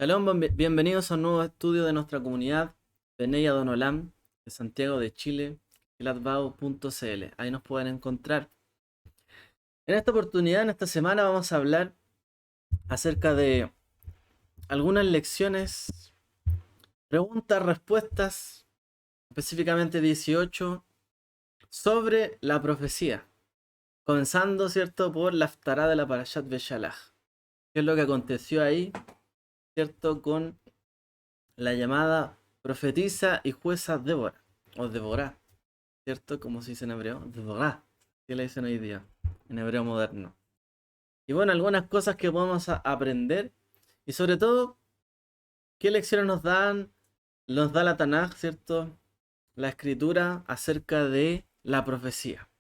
Shalom, bienvenidos a un nuevo estudio de nuestra comunidad Benei Adonolam de Santiago de Chile, gladbau.cl. Ahí nos pueden encontrar. En esta oportunidad, en esta semana, vamos a hablar acerca de algunas lecciones, preguntas, respuestas, específicamente 18, sobre la profecía. Comenzando, ¿cierto?, por la Haftará de la Parashat Beshalach. ¿Qué es lo que aconteció ahí, ¿cierto?, con la llamada profetisa y jueza Débora, o Deborah, ¿cierto? Como se dice en hebreo, Deborah, que le dicen hoy día, en hebreo moderno. Y bueno, algunas cosas que podemos aprender, y sobre todo, qué lecciones nos da la Tanaj, ¿cierto? La escritura acerca de la profecía.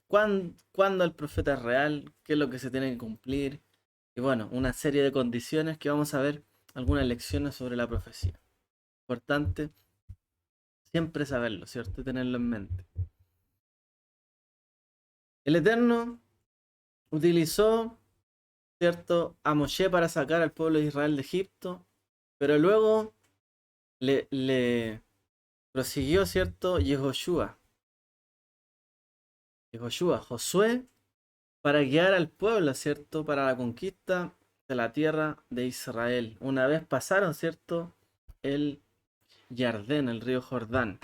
¿Cuándo el profeta es real? ¿Qué es lo que se tiene que cumplir? Y bueno, una serie de condiciones que vamos a ver algunas lecciones sobre la profecía. Importante siempre saberlo, ¿cierto? Y tenerlo en mente. El Eterno utilizó, ¿cierto?, a Moshe para sacar al pueblo de Israel de Egipto, pero luego le prosiguió, ¿cierto?, Josué, para guiar al pueblo, ¿cierto?, para la conquista de la tierra de Israel. Una vez pasaron, ¿cierto?, el Jardén, el río Jordán.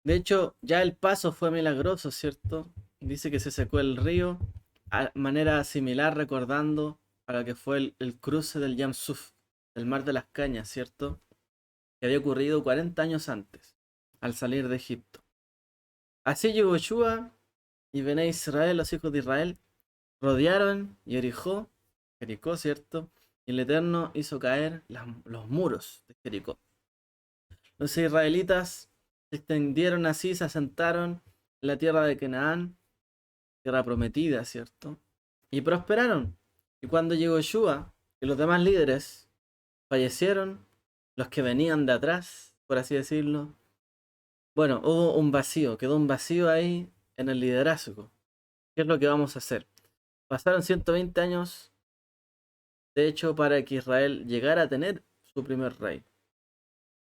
De hecho, ya el paso fue milagroso, ¿cierto? Dice que se secó el río a manera similar, recordando a lo que fue el cruce del Yam Suf, el mar de las cañas, ¿cierto? Que había ocurrido 40 años antes, al salir de Egipto. Así Yehoshua y Bené Israel, los hijos de Israel, rodearon Jericó, ¿cierto? Y el Eterno hizo caer los muros de Jericó. Los israelitas se extendieron así, se asentaron en la tierra de Canaán, tierra prometida, ¿cierto? Y prosperaron. Y cuando llegó Yeshua y los demás líderes fallecieron, los que venían de atrás, por así decirlo, bueno, hubo un vacío, quedó un vacío ahí en el liderazgo. ¿Qué es lo que vamos a hacer? Pasaron 120 años, de hecho, para que Israel llegara a tener su primer rey.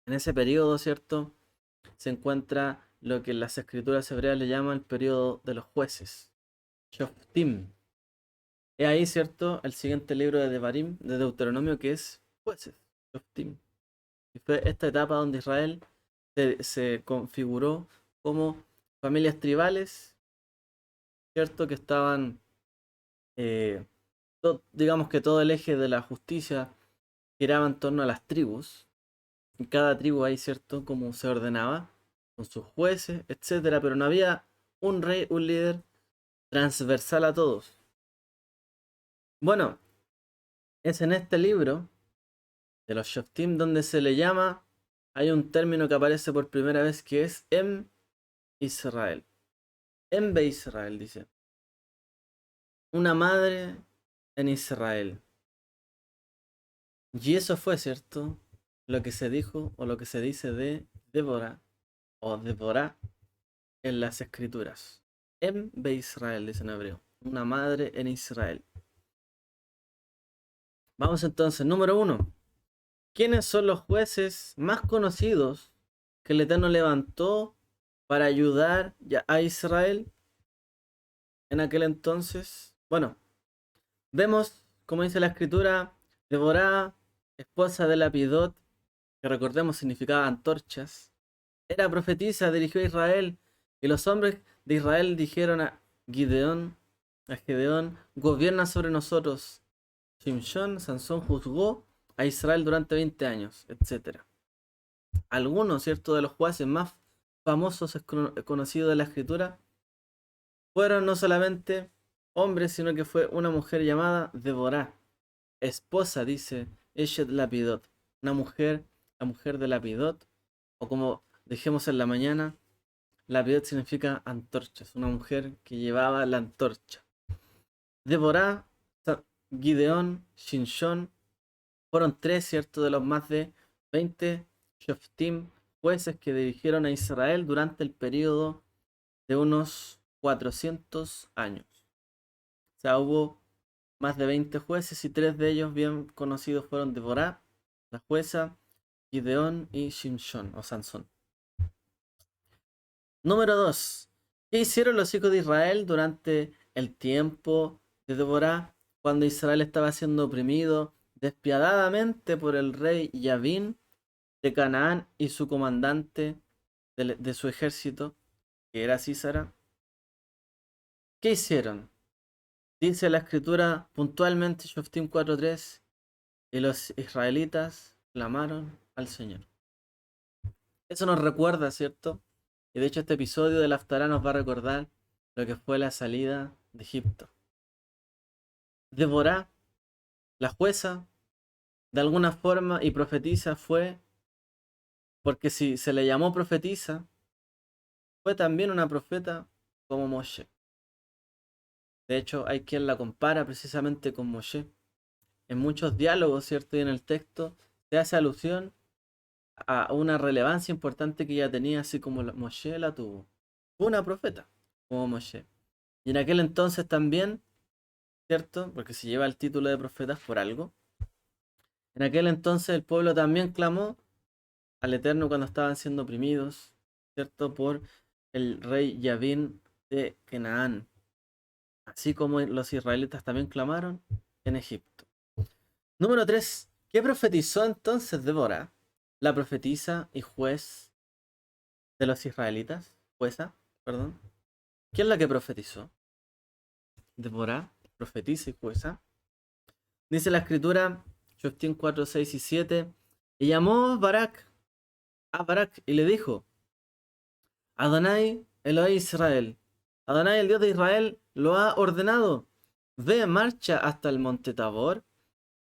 En ese periodo, ¿cierto?, se encuentra lo que en las escrituras hebreas le llaman el periodo de los jueces, Shoftim. Es ahí, ¿cierto?, el siguiente libro de Devarim, de Deuteronomio, que es jueces, Shoftim. Y fue esta etapa donde Israel se configuró como familias tribales, ¿cierto?, que estaban, eh, digamos que todo el eje de la justicia giraba en torno a las tribus. Y cada tribu ahí, ¿cierto?, como se ordenaba, con sus jueces, etcétera, pero no había un rey, un líder transversal a todos. Bueno, es en este libro de los Shoftim donde se le llama, hay un término que aparece por primera vez que es Israel. Embe Israel, dice. Una madre en Israel. Y eso fue, ¿cierto?, lo que se dijo o lo que se dice de Débora o Deborah en las escrituras. Embe Israel, dice en hebreo. Una madre en Israel. Vamos entonces, número 1. ¿Quiénes son los jueces más conocidos que el Eterno levantó para ayudar a Israel en aquel entonces? Bueno, vemos, como dice la escritura, Deborah, esposa de Lapidot, que recordemos significaba antorchas, era profetisa, dirigió a Israel, y los hombres de Israel dijeron a Gedeón, gobierna sobre nosotros. Shimshon, Sansón juzgó a Israel durante 20 años, etc. Algunos, ¿cierto?, de los jueces más famosos conocidos de la escritura fueron no solamente hombres, sino que fue una mujer llamada Deborah, esposa, dice Eshet Lapidot, una mujer, la mujer de Lapidot, o como dijimos en la mañana, Lapidot significa antorchas, una mujer que llevaba la antorcha. Deborah, Gideón, Shinshon, fueron tres, ¿cierto?, de los más de 20 Shoftim, jueces que dirigieron a Israel durante el periodo de unos 400 años. O sea, hubo más de 20 jueces y 3 de ellos bien conocidos fueron Deborah, la jueza, Gideón y Shimshon o Sansón. Número 2. ¿Qué hicieron los hijos de Israel durante el tiempo de Deborah cuando Israel estaba siendo oprimido despiadadamente por el rey Yavín de Canaán y su comandante de su ejército, que era Sísara? ¿Qué hicieron? Dice la escritura puntualmente, Shoftim 4:3, y los israelitas clamaron al Señor. Eso nos recuerda, ¿cierto? Y de hecho este episodio del Haftará nos va a recordar lo que fue la salida de Egipto. Deborah, la jueza, de alguna forma, y profetisa fue, porque si se le llamó profetisa, fue también una profeta como Moshe. De hecho, hay quien la compara precisamente con Moshe. En muchos diálogos, ¿cierto? Y en el texto se hace alusión a una relevancia importante que ella tenía, así como Moshe la tuvo. Fue una profeta, como Moshe. Y en aquel entonces también, ¿cierto? Porque se lleva el título de profetas por algo. En aquel entonces el pueblo también clamó al Eterno cuando estaban siendo oprimidos, ¿cierto? Por el rey Yavín de Canaán. Así como los israelitas también clamaron en Egipto. Número 3. ¿Qué profetizó entonces Débora, la profetisa y juez de los israelitas? Jueza, perdón. ¿Quién es la que profetizó? Débora, profetisa y jueza. Dice la escritura, Shoftim 4, 6 y 7. Y llamó a Barak y le dijo: Adonai, Elohim Israel. Adonai, el Dios de Israel, lo ha ordenado. Ve, marcha hasta el monte Tabor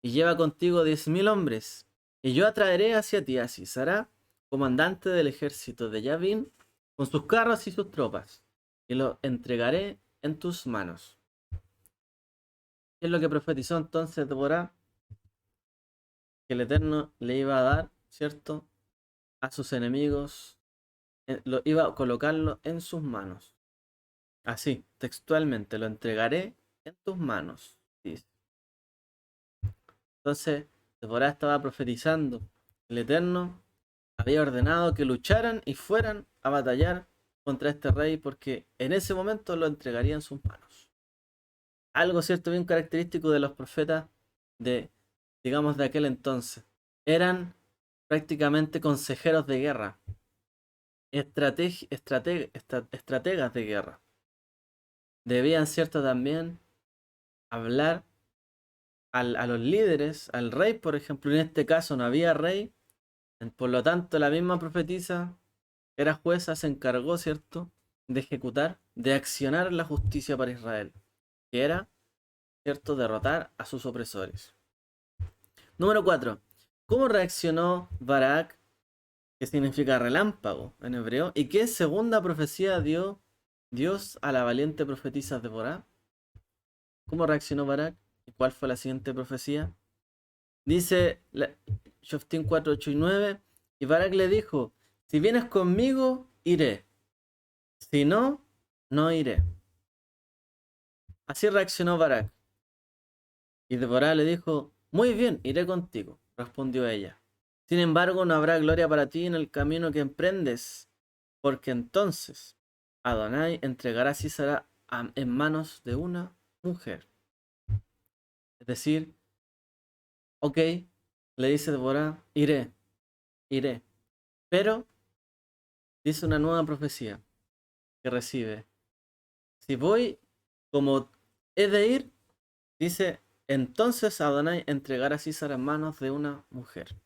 y lleva contigo 10.000 hombres. Y yo atraeré hacia ti a Sisara, comandante del ejército de Yavín, con sus carros y sus tropas, y lo entregaré en tus manos. ¿Qué es lo que profetizó entonces Deborah? Que el Eterno le iba a dar, ¿cierto?, a sus enemigos, lo iba a colocarlo en sus manos. Así, textualmente, lo entregaré en tus manos, dice. Entonces, Deborah estaba profetizando. El Eterno había ordenado que lucharan y fueran a batallar contra este rey porque en ese momento lo entregaría en sus manos. Algo cierto bien característico de los profetas de, digamos, de aquel entonces. Eran prácticamente consejeros de guerra, estrategas de guerra. Debían, cierto, también hablar a los líderes, al rey, por ejemplo. En este caso no había rey, por lo tanto la misma profetisa era jueza, se encargó, ¿cierto?, de ejecutar, de accionar la justicia para Israel, que era, ¿cierto?, derrotar a sus opresores. Número 4. ¿Cómo reaccionó Barak, que significa relámpago en hebreo? ¿Y qué segunda profecía dio Dios a la valiente profetisa Deborah? ¿Cómo reaccionó Barak? ¿Y cuál fue la siguiente profecía? Dice Shoftim 4, 8 y 9. Y Barak le dijo: si vienes conmigo, iré. Si no, no iré. Así reaccionó Barak. Y Deborah le dijo: muy bien, iré contigo, respondió ella. Sin embargo, no habrá gloria para ti en el camino que emprendes, porque entonces Adonai entregará a Sísara en manos de una mujer. Es decir, ok, le dice Deborah, iré. Pero dice una nueva profecía que recibe. Si voy como he de ir, dice, entonces Adonai entregará a Sísara en manos de una mujer.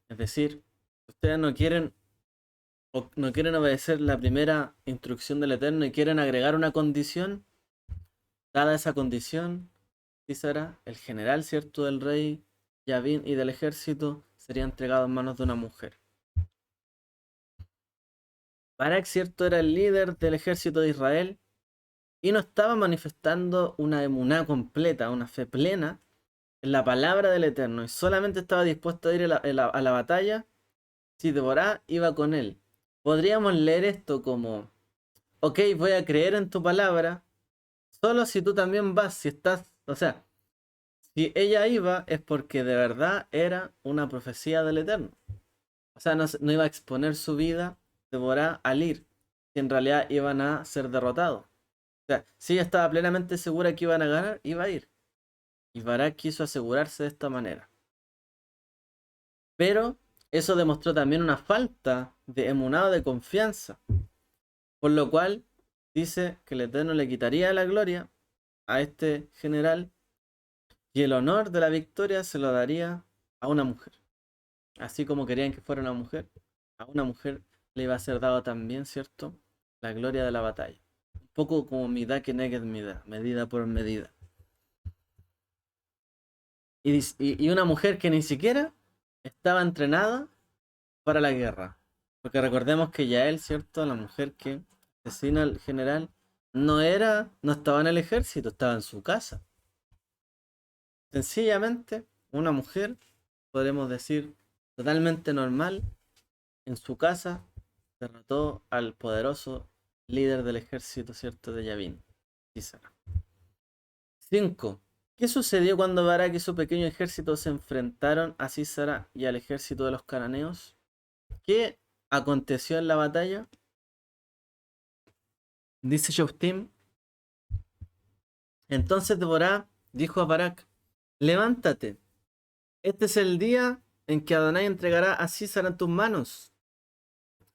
Es decir, ustedes no quieren obedecer la primera instrucción del Eterno y quieren agregar una condición. Dada esa condición, Sísara, el general, cierto, del rey Yavín y del ejército, sería entregado en manos de una mujer. Barak, cierto, era el líder del ejército de Israel y no estaba manifestando una emuná completa, una fe plena en la palabra del Eterno, y solamente estaba dispuesto a ir a la batalla si Deborah iba con él. Podríamos leer esto como: ok, voy a creer en tu palabra solo si tú también vas, si estás, o sea, si ella iba es porque de verdad era una profecía del Eterno. O sea, no iba a exponer su vida Deborah al ir, si en realidad iban a ser derrotados. O sea, si ella estaba plenamente segura que iban a ganar, iba a ir. Y Barak quiso asegurarse de esta manera. Pero eso demostró también una falta de emunado de confianza. Por lo cual dice que el Eterno le quitaría la gloria a este general y el honor de la victoria se lo daría a una mujer. Así como querían que fuera una mujer, a una mujer le iba a ser dado también, ¿cierto? La gloria de la batalla. Un poco como midá que neged midá, medida por medida. Y una mujer que ni siquiera estaba entrenada para la guerra. Porque recordemos que Yael, ¿cierto? La mujer que asesina al general, no estaba en el ejército, estaba en su casa. Sencillamente, una mujer, podemos decir, totalmente normal, en su casa, derrotó al poderoso líder del ejército, ¿cierto? De Yavin, Sísara. 5. ¿Qué sucedió cuando Barak y su pequeño ejército se enfrentaron a Sísara y al ejército de los cananeos? ¿Qué aconteció en la batalla? Dice Shoftim. Entonces Deborah dijo a Barak: levántate, este es el día en que Adonai entregará a Sísara en tus manos.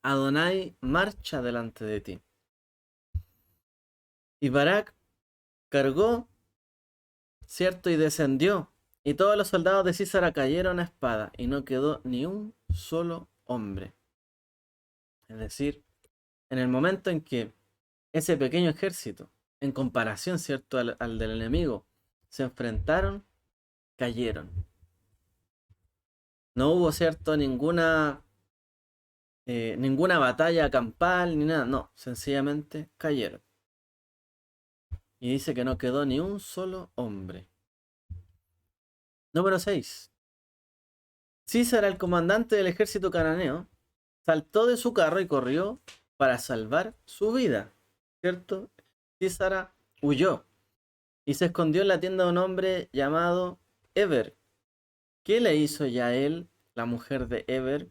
Adonai marcha delante de ti. Y Barak cargó, ¿cierto? Y descendió. Y todos los soldados de Sísara cayeron a espada, y no quedó ni un solo hombre. Es decir, en el momento en que ese pequeño ejército, en comparación, ¿cierto? Al del enemigo, se enfrentaron, cayeron. No hubo, ¿cierto? Ninguna batalla campal ni nada. No, sencillamente cayeron. Y dice que no quedó ni un solo hombre. Número 6. Císara, el comandante del ejército cananeo, saltó de su carro y corrió para salvar su vida. ¿Cierto? Císara huyó y se escondió en la tienda de un hombre llamado Eber. ¿Qué le hizo Yael, la mujer de Eber,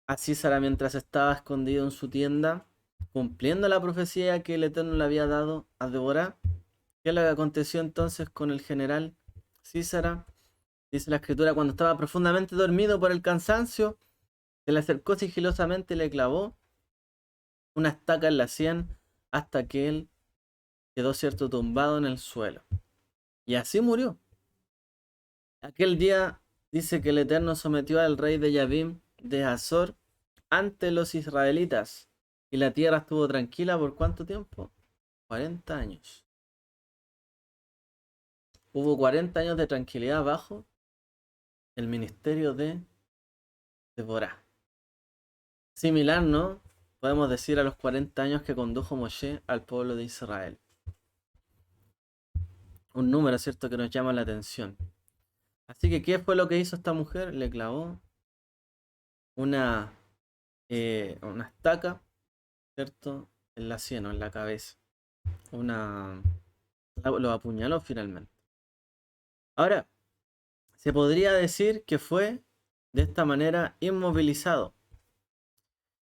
a Císara mientras estaba escondido en su tienda, cumpliendo la profecía que el Eterno le había dado a Deborah? ¿Qué le aconteció entonces con el general Císara? Dice la escritura: cuando estaba profundamente dormido por el cansancio, se le acercó sigilosamente y le clavó una estaca en la sien hasta que él quedó, cierto, tumbado en el suelo. Y así murió. Aquel día dice que el Eterno sometió al rey de Yavim de Hazor ante los israelitas. Y la tierra estuvo tranquila por ¿cuánto tiempo? 40 años. Hubo 40 años de tranquilidad bajo el ministerio de Deborah. Similar, ¿no? Podemos decir a los 40 años que condujo Moshe al pueblo de Israel. Un número, ¿cierto?, que nos llama la atención. Así que, ¿qué fue lo que hizo esta mujer? Le clavó una, una estaca, ¿cierto?, en la sien o en la cabeza. Lo apuñaló finalmente. Ahora, se podría decir que fue de esta manera inmovilizado.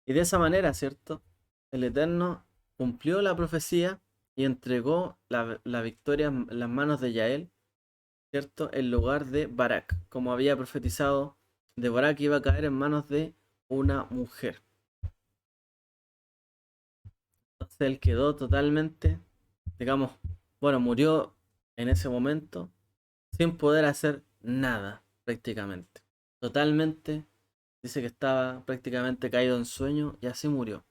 Y de esa manera, ¿cierto?, el Eterno cumplió la profecía y entregó la victoria en las manos de Yael, ¿cierto?, en lugar de Barak, como había profetizado de Barak, iba a caer en manos de una mujer. Entonces él quedó totalmente, digamos, bueno, murió en ese momento sin poder hacer nada, prácticamente. Totalmente, dice que estaba prácticamente caído en sueño y así murió.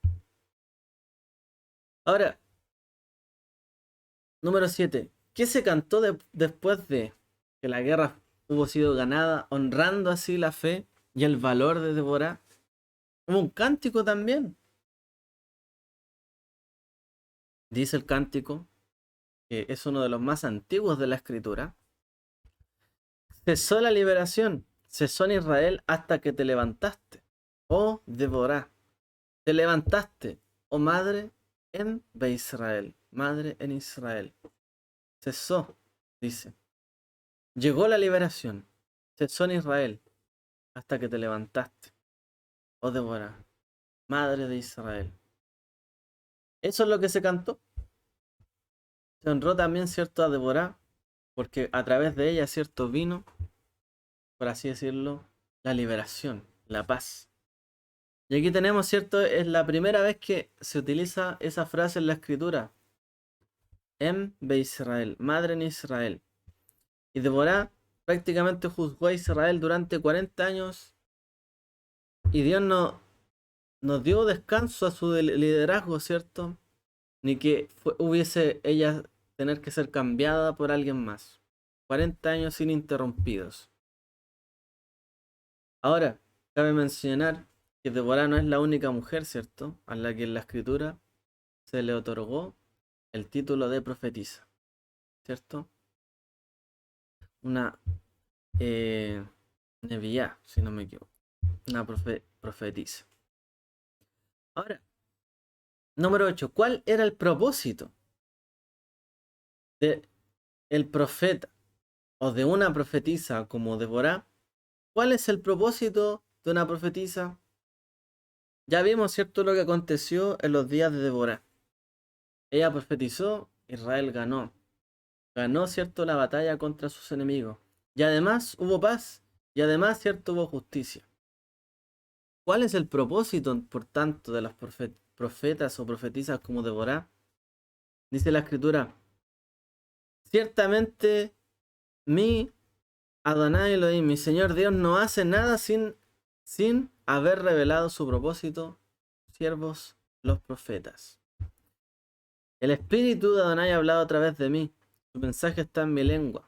Ahora, número 7. ¿Qué se cantó después de que la guerra hubo sido ganada, honrando así la fe y el valor de Deborah? Hubo un cántico también. Dice el cántico, que es uno de los más antiguos de la escritura. Cesó la liberación, cesó en Israel hasta que te levantaste, oh Deborah. Te levantaste, oh madre en Israel, madre en Israel. cesó, dice. Llegó la liberación, cesó en Israel, hasta que te levantaste, oh Débora, madre de Israel. Eso es lo que se cantó. Se honró también, cierto, a Débora, porque a través de ella, cierto, vino, por así decirlo, la liberación, la paz. Y aquí tenemos, cierto, es la primera vez que se utiliza esa frase en la escritura. Be Israel, madre en Israel. Y Débora prácticamente juzgó a Israel durante 40 años y Dios no nos dio descanso a su liderazgo, ¿cierto? Ni que hubiese ella tener que ser cambiada por alguien más. 40 años ininterrumpidos. Ahora, cabe mencionar que Débora no es la única mujer, ¿cierto? A la que en la escritura se le otorgó el título de profetisa, ¿cierto? Una Neviá, si no me equivoco. Una profetisa. Ahora, número 8. ¿Cuál era el propósito de el profeta o de una profetisa como Débora? ¿Cuál es el propósito de una profetisa? Ya vimos, ¿cierto?, lo que aconteció en los días de Débora. Ella profetizó, Israel ganó. Ganó, ¿cierto?, la batalla contra sus enemigos. Y además hubo paz. Y además, ¿cierto?, hubo justicia. ¿Cuál es el propósito, por tanto, de las profetas o profetisas como Débora? Dice la escritura, ciertamente mi Adonai Elohim, mi Señor Dios, no hace nada sin haber revelado su propósito, siervos los profetas. El Espíritu de Adonai ha hablado a través de mí, su mensaje está en mi lengua.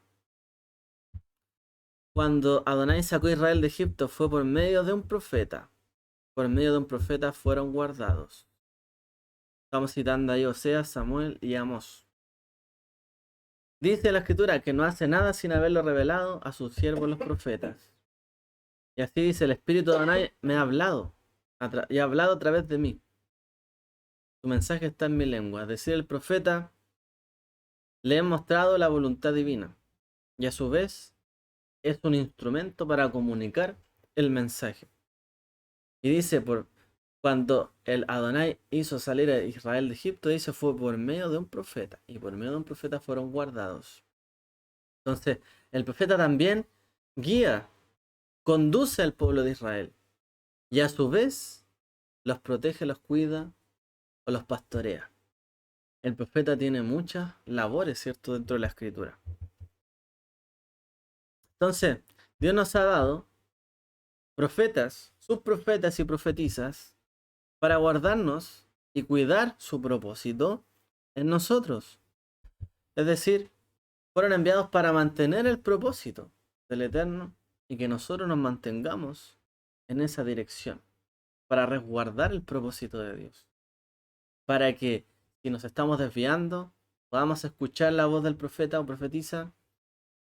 Cuando Adonai sacó a Israel de Egipto fue por medio de un profeta. Por medio de un profeta fueron guardados. Estamos citando ahí Oseas, Samuel y Amós. Dice la escritura que no hace nada sin haberlo revelado a sus siervos los profetas. Y así dice, el Espíritu de Adonai me ha hablado y ha hablado a través de mí. Su mensaje está en mi lengua. Es decir, el profeta le he mostrado la voluntad divina y a su vez es un instrumento para comunicar el mensaje. Y dice, cuando el Adonai hizo salir a Israel de Egipto, dice, fue por medio de un profeta. Y por medio de un profeta fueron guardados. Entonces, el profeta también guía, conduce al pueblo de Israel. Y a su vez, los protege, los cuida o los pastorea. El profeta tiene muchas labores, ¿cierto?, dentro de la escritura. Entonces, Dios nos ha dado profetas, subprofetas y profetisas para guardarnos y cuidar su propósito en nosotros. Es decir, fueron enviados para mantener el propósito del Eterno y que nosotros nos mantengamos en esa dirección, para resguardar el propósito de Dios. Para que si nos estamos desviando, podamos escuchar la voz del profeta o profetisa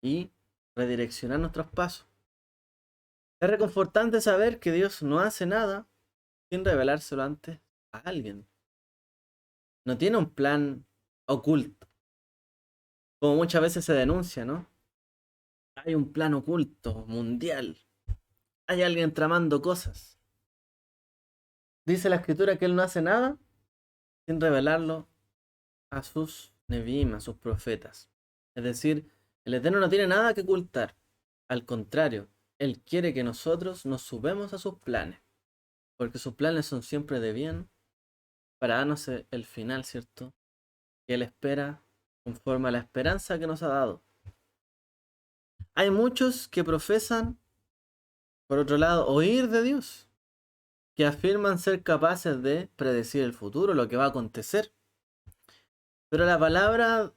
y redireccionar nuestros pasos. Es reconfortante saber que Dios no hace nada sin revelárselo antes a alguien. No tiene un plan oculto, como muchas veces se denuncia, ¿no? Hay un plan oculto, mundial. Hay alguien tramando cosas. Dice la escritura que Él no hace nada sin revelarlo a sus neviim, a sus profetas. Es decir, el Eterno no tiene nada que ocultar. Al contrario, Él quiere que nosotros nos subamos a sus planes. Porque sus planes son siempre de bien para darnos el final, ¿cierto? Que Él espera conforme a la esperanza que nos ha dado. Hay muchos que profesan, por otro lado, oír de Dios, que afirman ser capaces de predecir el futuro, lo que va a acontecer. Pero la palabra,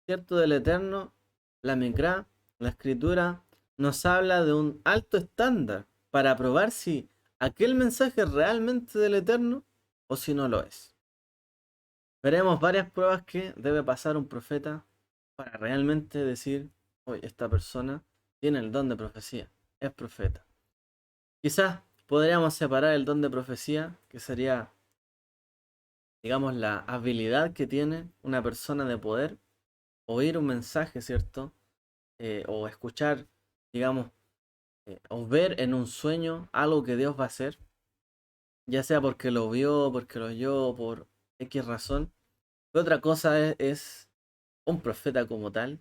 ¿cierto?, del Eterno, la Mikra, la Escritura, nos habla de un alto estándar para probar si aquel mensaje es realmente del Eterno o si no lo es. Veremos varias pruebas que debe pasar un profeta para realmente decir, oye, esta persona tiene el don de profecía, es profeta. Quizás podríamos separar el don de profecía, que sería, digamos, la habilidad que tiene una persona de poder oír un mensaje, ¿cierto? O escuchar, digamos, o ver en un sueño algo que Dios va a hacer, ya sea porque lo vio, porque lo oyó, por X razón. Otra cosa es un profeta como tal,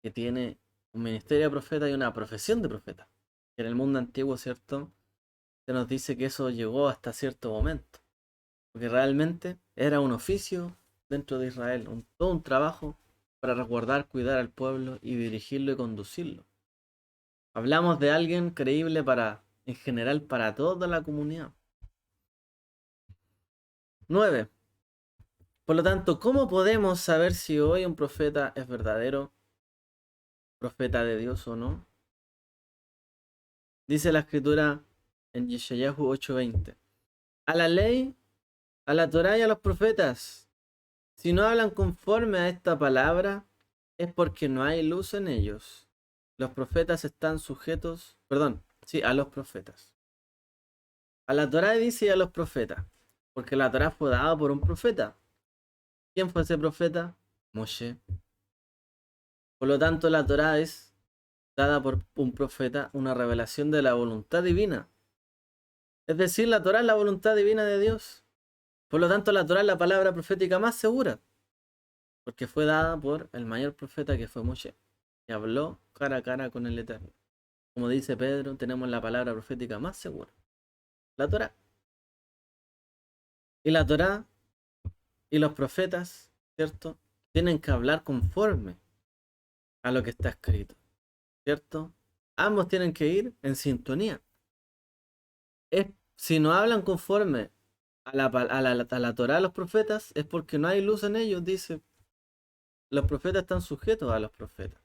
que tiene un ministerio de profeta y una profesión de profeta. En el mundo antiguo, ¿cierto? Se nos dice que eso llegó hasta cierto momento, porque realmente era un oficio dentro de Israel, todo un trabajo para resguardar, cuidar al pueblo y dirigirlo y conducirlo. Hablamos de alguien creíble en general, para toda la comunidad. 9. Por lo tanto, ¿cómo podemos saber si hoy un profeta es verdadero, profeta de Dios o no? Dice la escritura en Yeshayahu 8:20. A la ley, a la Torá y a los profetas, si no hablan conforme a esta palabra, es porque no hay luz en ellos. Los profetas están sujetos, perdón, sí, a los profetas. A la Torá dice y a los profetas, porque la Torá fue dada por un profeta. ¿Quién fue ese profeta? Moshe. Por lo tanto, la Torá es dada por un profeta, una revelación de la voluntad divina. Es decir, la Torá es la voluntad divina de Dios. Por lo tanto, la Torá es la palabra profética más segura, porque fue dada por el mayor profeta que fue Moshe, que habló cara a cara con el Eterno. Como dice Pedro, tenemos la palabra profética más segura, la Torá. Y la Torá y los profetas, ¿cierto? Tienen que hablar conforme a lo que está escrito, ¿cierto? Ambos tienen que ir en sintonía. Si no hablan conforme a la Torá, los profetas, es porque no hay luz en ellos, dice. Los profetas están sujetos a los profetas.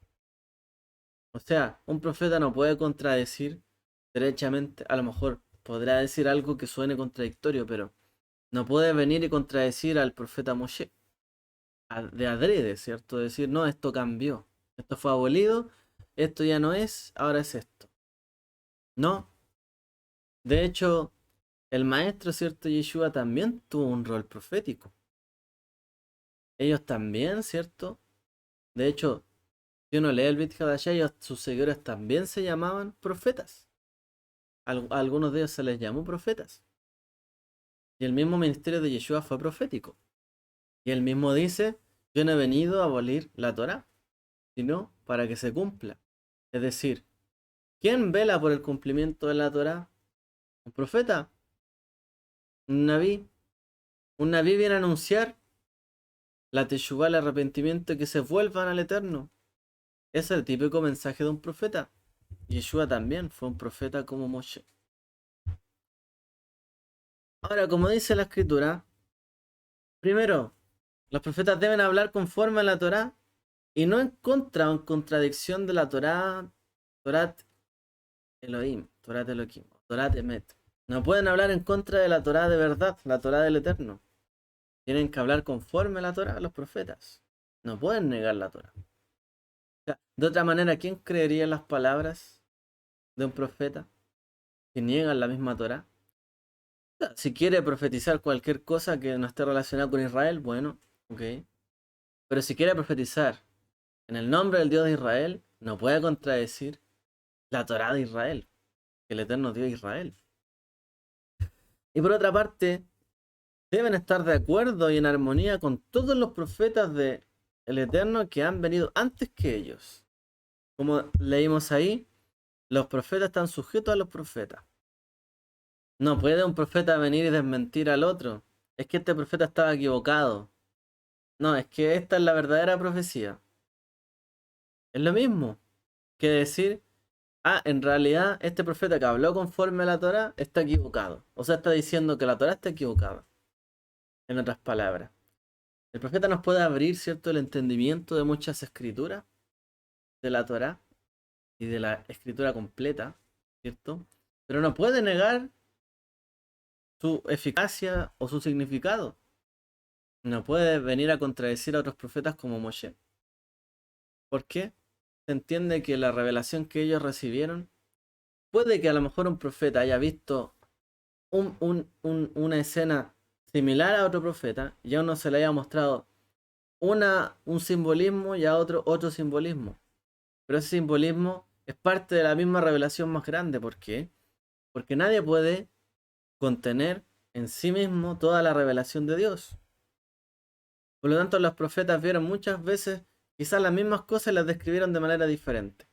O sea, un profeta no puede contradecir derechamente, a lo mejor podrá decir algo que suene contradictorio, pero no puede venir y contradecir al profeta Moshe de adrede, ¿cierto? Decir, no, esto cambió, esto fue abolido, esto ya no es, ahora es esto. No. De hecho, el maestro, ¿cierto? Yeshua también tuvo un rol profético. Ellos también, ¿cierto? De hecho, si uno lee el Brit Hadashah, sus seguidores también se llamaban profetas. A algunos de ellos se les llamó profetas. Y el mismo ministerio de Yeshua fue profético. Y él mismo dice, yo no he venido a abolir la Torá, sino para que se cumpla. Es decir, ¿quién vela por el cumplimiento de la Torá? Un profeta, un nabí. Un nabí viene a anunciar la teshuvá, el arrepentimiento, que se vuelvan al Eterno. Ese es el típico mensaje de un profeta. Yeshua también fue un profeta como Moshe. Ahora, como dice la escritura, primero, los profetas deben hablar conforme a la Torá y no en contra o en contradicción de la Torá, Torat Elohim, Torat Elohim, Torat Emet. No pueden hablar en contra de la Torá de verdad, la Torá del Eterno. Tienen que hablar conforme a la Torá, los profetas. No pueden negar la Torá. O sea, de otra manera, ¿quién creería en las palabras de un profeta que niegan la misma Torá? O sea, si quiere profetizar cualquier cosa que no esté relacionada con Israel, bueno, ok. Pero si quiere profetizar en el nombre del Dios de Israel, no puede contradecir la Torá de Israel, que el Eterno dio a Israel. Y por otra parte, deben estar de acuerdo y en armonía con todos los profetas de el Eterno que han venido antes que ellos. Como leímos ahí, los profetas están sujetos a los profetas. No puede un profeta venir y desmentir al otro. Es que este profeta estaba equivocado. No, es que esta es la verdadera profecía. Es lo mismo que decir, en realidad este profeta que habló conforme a la Torá está equivocado. O sea, está diciendo que la Torá está equivocada. En otras palabras. El profeta nos puede abrir, ¿cierto?, el entendimiento de muchas escrituras de la Torá y de la escritura completa, ¿cierto? Pero no puede negar su eficacia o su significado. No puede venir a contradecir a otros profetas como Moshe. ¿Por qué? Se entiende que la revelación que ellos recibieron, puede que a lo mejor un profeta haya visto una escena similar a otro profeta y aún no se le haya mostrado un simbolismo y a otro simbolismo. Pero ese simbolismo es parte de la misma revelación más grande. ¿Por qué? Porque nadie puede contener en sí mismo toda la revelación de Dios. Por lo tanto, los profetas vieron muchas veces quizás las mismas cosas y las describieron de manera diferente,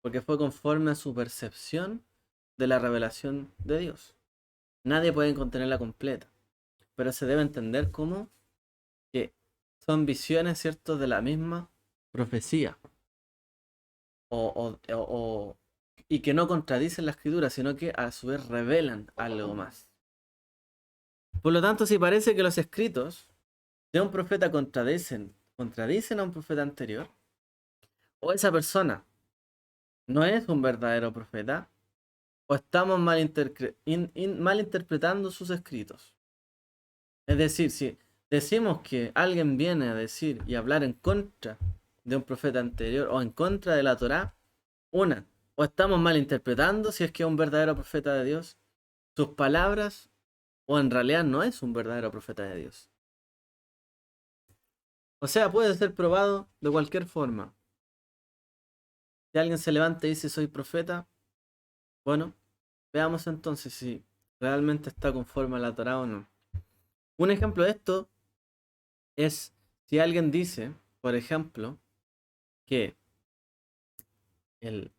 porque fue conforme a su percepción de la revelación de Dios. Nadie puede contenerla completa, pero se debe entender como que son visiones, ¿cierto?, de la misma profecía, y que no contradicen la escritura, sino que a su vez revelan algo más. Por lo tanto, si parece que los escritos de un profeta contradicen a un profeta anterior, o esa persona no es un verdadero profeta, o estamos malinterpretando sus escritos. Es decir, si decimos que alguien viene a decir y hablar en contra de un profeta anterior o en contra de la Torá, o estamos malinterpretando si es que es un verdadero profeta de Dios, sus palabras, o en realidad no es un verdadero profeta de Dios. O sea, puede ser probado de cualquier forma. Si alguien se levanta y dice soy profeta, bueno, veamos entonces si realmente está conforme a la Torá o no. Un ejemplo de esto es si alguien dice, por ejemplo, que el,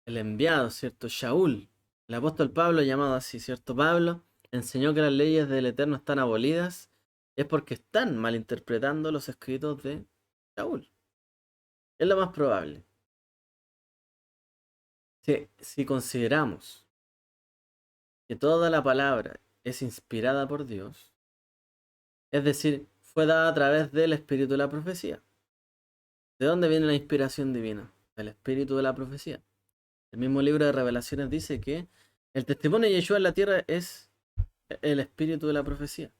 el enviado, ¿cierto? Shaul, el apóstol Pablo, llamado así, ¿cierto? Pablo enseñó que las leyes del Eterno están abolidas, es porque están malinterpretando los escritos de Shaul. Es lo más probable. Si consideramos que toda la palabra es inspirada por Dios, es decir, fue dada a través del espíritu de la profecía. ¿De dónde viene la inspiración divina? Del espíritu de la profecía. El mismo libro de Revelaciones dice que el testimonio de Yeshua en la tierra es el espíritu de la profecía.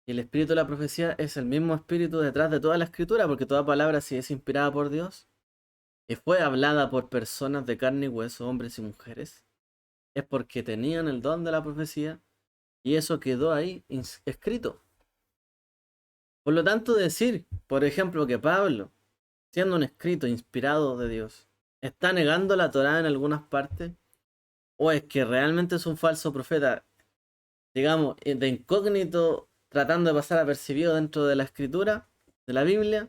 Y el espíritu de la profecía es el mismo espíritu detrás de toda la escritura, porque toda palabra, si es inspirada por Dios y fue hablada por personas de carne y hueso, hombres y mujeres, es porque tenían el don de la profecía y eso quedó ahí escrito. Por lo tanto, decir, por ejemplo, que Pablo, siendo un escrito inspirado de Dios, está negando la Torá en algunas partes, o es que realmente es un falso profeta, digamos, de incógnito, tratando de pasar apercibido dentro de la escritura, de la Biblia,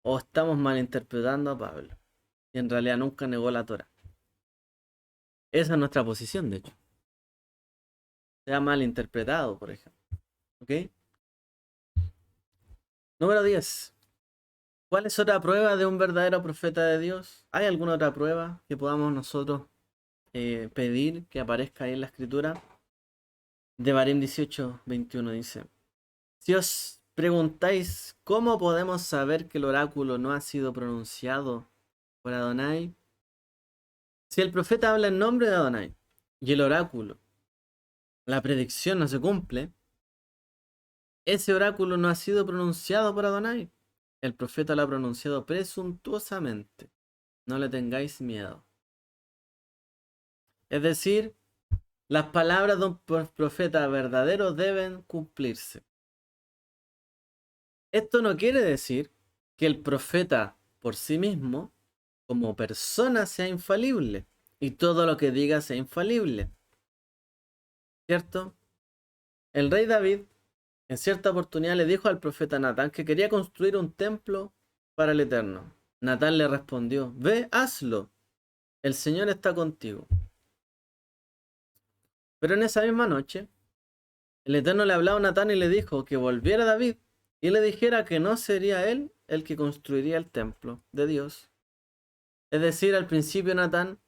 o estamos malinterpretando a Pablo, y en realidad nunca negó la Torá. Esa es nuestra posición, de hecho. Se ha malinterpretado, por ejemplo. ¿Ok? Número 10. ¿Cuál es otra prueba de un verdadero profeta de Dios? ¿Hay alguna otra prueba que podamos nosotros pedir que aparezca ahí en la escritura? Devarim 18:21 dice: Si os preguntáis cómo podemos saber que el oráculo no ha sido pronunciado por Adonai, si el profeta habla en nombre de Adonai y el oráculo, la predicción no se cumple, ese oráculo no ha sido pronunciado por Adonai. El profeta lo ha pronunciado presuntuosamente. No le tengáis miedo. Es decir, las palabras de un profeta verdadero deben cumplirse. Esto no quiere decir que el profeta por sí mismo, como persona, sea infalible y todo lo que diga sea infalible. ¿Cierto? El rey David en cierta oportunidad le dijo al profeta Natán que quería construir un templo para el Eterno. Natán le respondió: ve, hazlo, el Señor está contigo. Pero en esa misma noche, el Eterno le hablaba a Natán y le dijo que volviera a David y le dijera que no sería él el que construiría el templo de Dios. Es decir, al principio Natán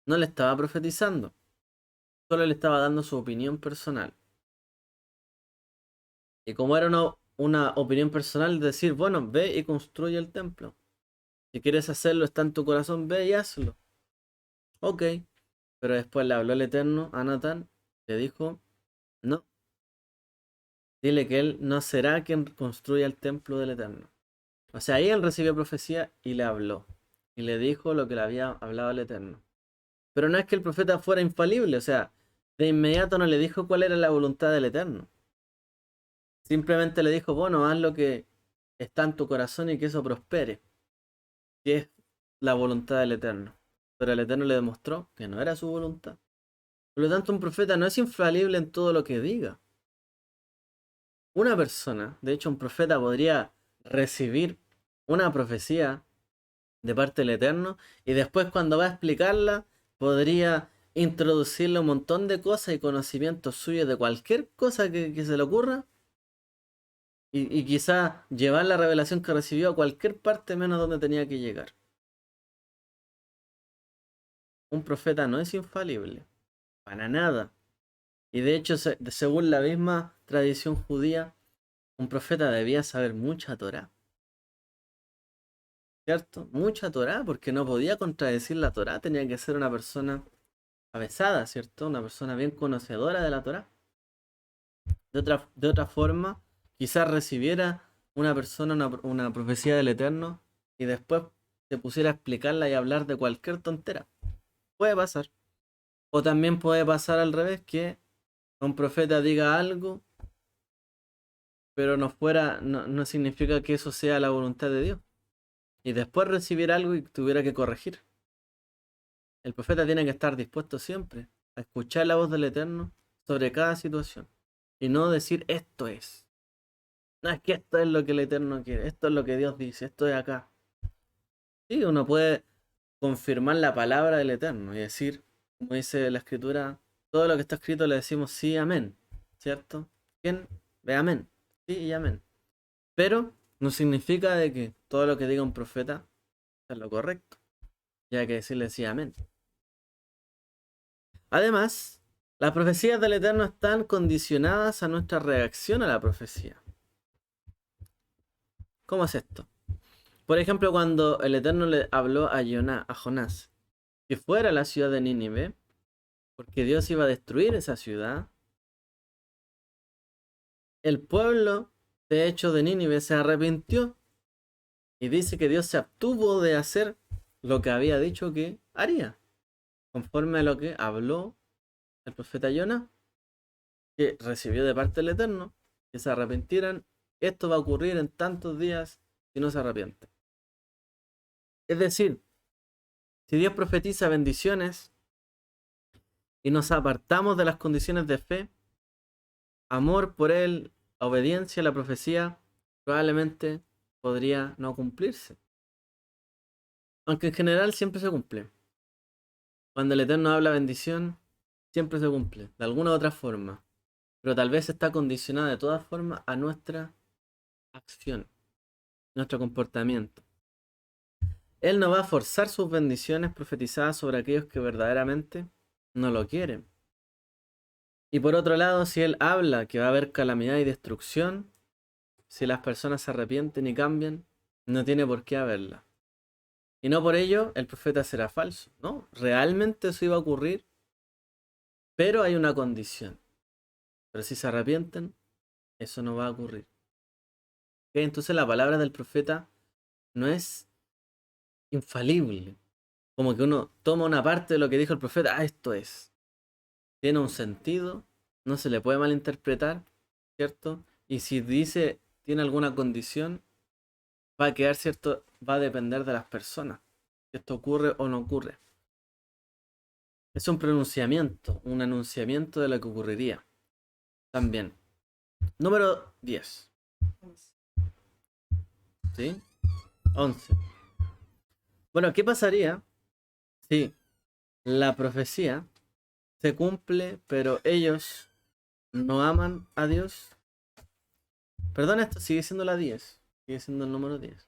no le estaba profetizando, solo le estaba dando su opinión personal. Y como era una opinión personal, decir, bueno, ve y construye el templo. Si quieres hacerlo, está en tu corazón, ve y hazlo. Ok, pero después le habló el Eterno a Natán, le dijo, no, dile que él no será quien construya el templo del Eterno. O sea, ahí él recibió profecía y le habló. Y le dijo lo que le había hablado el Eterno. Pero no es que el profeta fuera infalible, o sea, de inmediato no le dijo cuál era la voluntad del Eterno. Simplemente le dijo, bueno, haz lo que está en tu corazón y que eso prospere, que es la voluntad del Eterno. Pero el Eterno le demostró que no era su voluntad. Por lo tanto, un profeta no es infalible en todo lo que diga. Una persona, de hecho un profeta podría recibir una profecía de parte del Eterno y después cuando va a explicarla podría introducirle un montón de cosas y conocimientos suyos de cualquier cosa que se le ocurra y quizá llevar la revelación que recibió a cualquier parte menos donde tenía que llegar. Un profeta no es infalible, para nada. Y de hecho, según la misma tradición judía, un profeta debía saber mucha Torá, ¿cierto? Mucha Torá, porque no podía contradecir la Torá, tenía que ser una persona avesada, ¿cierto? Una persona bien conocedora de la Torá. De otra forma, quizás recibiera una persona una profecía del Eterno y después se pusiera a explicarla y a hablar de cualquier tontera. Puede pasar. O también puede pasar al revés, que un profeta diga algo, pero no significa que eso sea la voluntad de Dios. Y después recibir algo y tuviera que corregir. El profeta tiene que estar dispuesto siempre a escuchar la voz del Eterno sobre cada situación. Y no decir esto es. No, es que esto es lo que el Eterno quiere, esto es lo que Dios dice, esto es acá. Sí, uno puede confirmar la palabra del Eterno y decir, como dice la Escritura, todo lo que está escrito le decimos sí, amén, ¿cierto? ¿Quién? Ve amén, sí y amén. Pero no significa de que todo lo que diga un profeta es lo correcto, ya hay que decirle sí, amén. Además, las profecías del Eterno están condicionadas a nuestra reacción a la profecía. ¿Cómo es esto? Por ejemplo, cuando el Eterno le habló a Jonás, que fuera a la ciudad de Nínive, porque Dios iba a destruir esa ciudad, el pueblo, de hecho, de Nínive se arrepintió y dice que Dios se abstuvo de hacer lo que había dicho que haría, conforme a lo que habló el profeta Jonás, que recibió de parte del Eterno, que se arrepintieran. Esto va a ocurrir en tantos días si no se arrepienten. Es decir, si Dios profetiza bendiciones y nos apartamos de las condiciones de fe, amor por Él, obediencia a la profecía, probablemente podría no cumplirse. Aunque en general siempre se cumple. Cuando el Eterno habla bendición, siempre se cumple, de alguna u otra forma. Pero tal vez está condicionada de todas formas a nuestra acción, nuestro comportamiento. Él no va a forzar sus bendiciones profetizadas sobre aquellos que verdaderamente no lo quieren. Y por otro lado, si Él habla que va a haber calamidad y destrucción, si las personas se arrepienten y cambian, no tiene por qué haberla. Y no por ello el profeta será falso, ¿no? Realmente eso iba a ocurrir, pero hay una condición. Pero si se arrepienten, eso no va a ocurrir. ¿Ok? Entonces la palabra del profeta no es infalible. Como que uno toma una parte de lo que dijo el profeta, esto es. Tiene un sentido, no se le puede malinterpretar, ¿cierto? Y si dice, tiene alguna condición, va a quedar cierto, va a depender de las personas. Si esto ocurre o no ocurre. Es un pronunciamiento, un anunciamiento de lo que ocurriría. También. Número 10. ¿Sí? 11. Bueno, ¿qué pasaría si la profecía se cumple, pero ellos no aman a Dios? Perdón, esto sigue siendo la 10. Sigue siendo el número 10.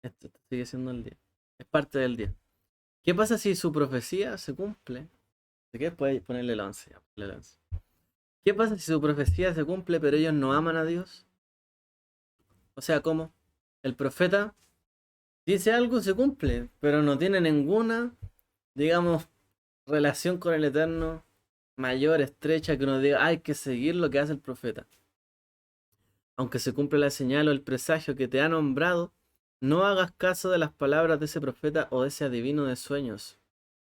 Esto sigue siendo el 10. Es parte del 10. ¿Qué pasa si su profecía se cumple? Si quieres puedes ponerle el 11. Ya, ponle el 11. ¿Qué pasa si su profecía se cumple, pero ellos no aman a Dios? O sea, ¿cómo? El profeta dice algo y se cumple, pero no tiene ninguna, digamos, relación con el Eterno mayor, estrecha, que uno diga, hay que seguir lo que hace el profeta. Aunque se cumple la señal o el presagio que te ha nombrado, no hagas caso de las palabras de ese profeta o de ese adivino de sueños,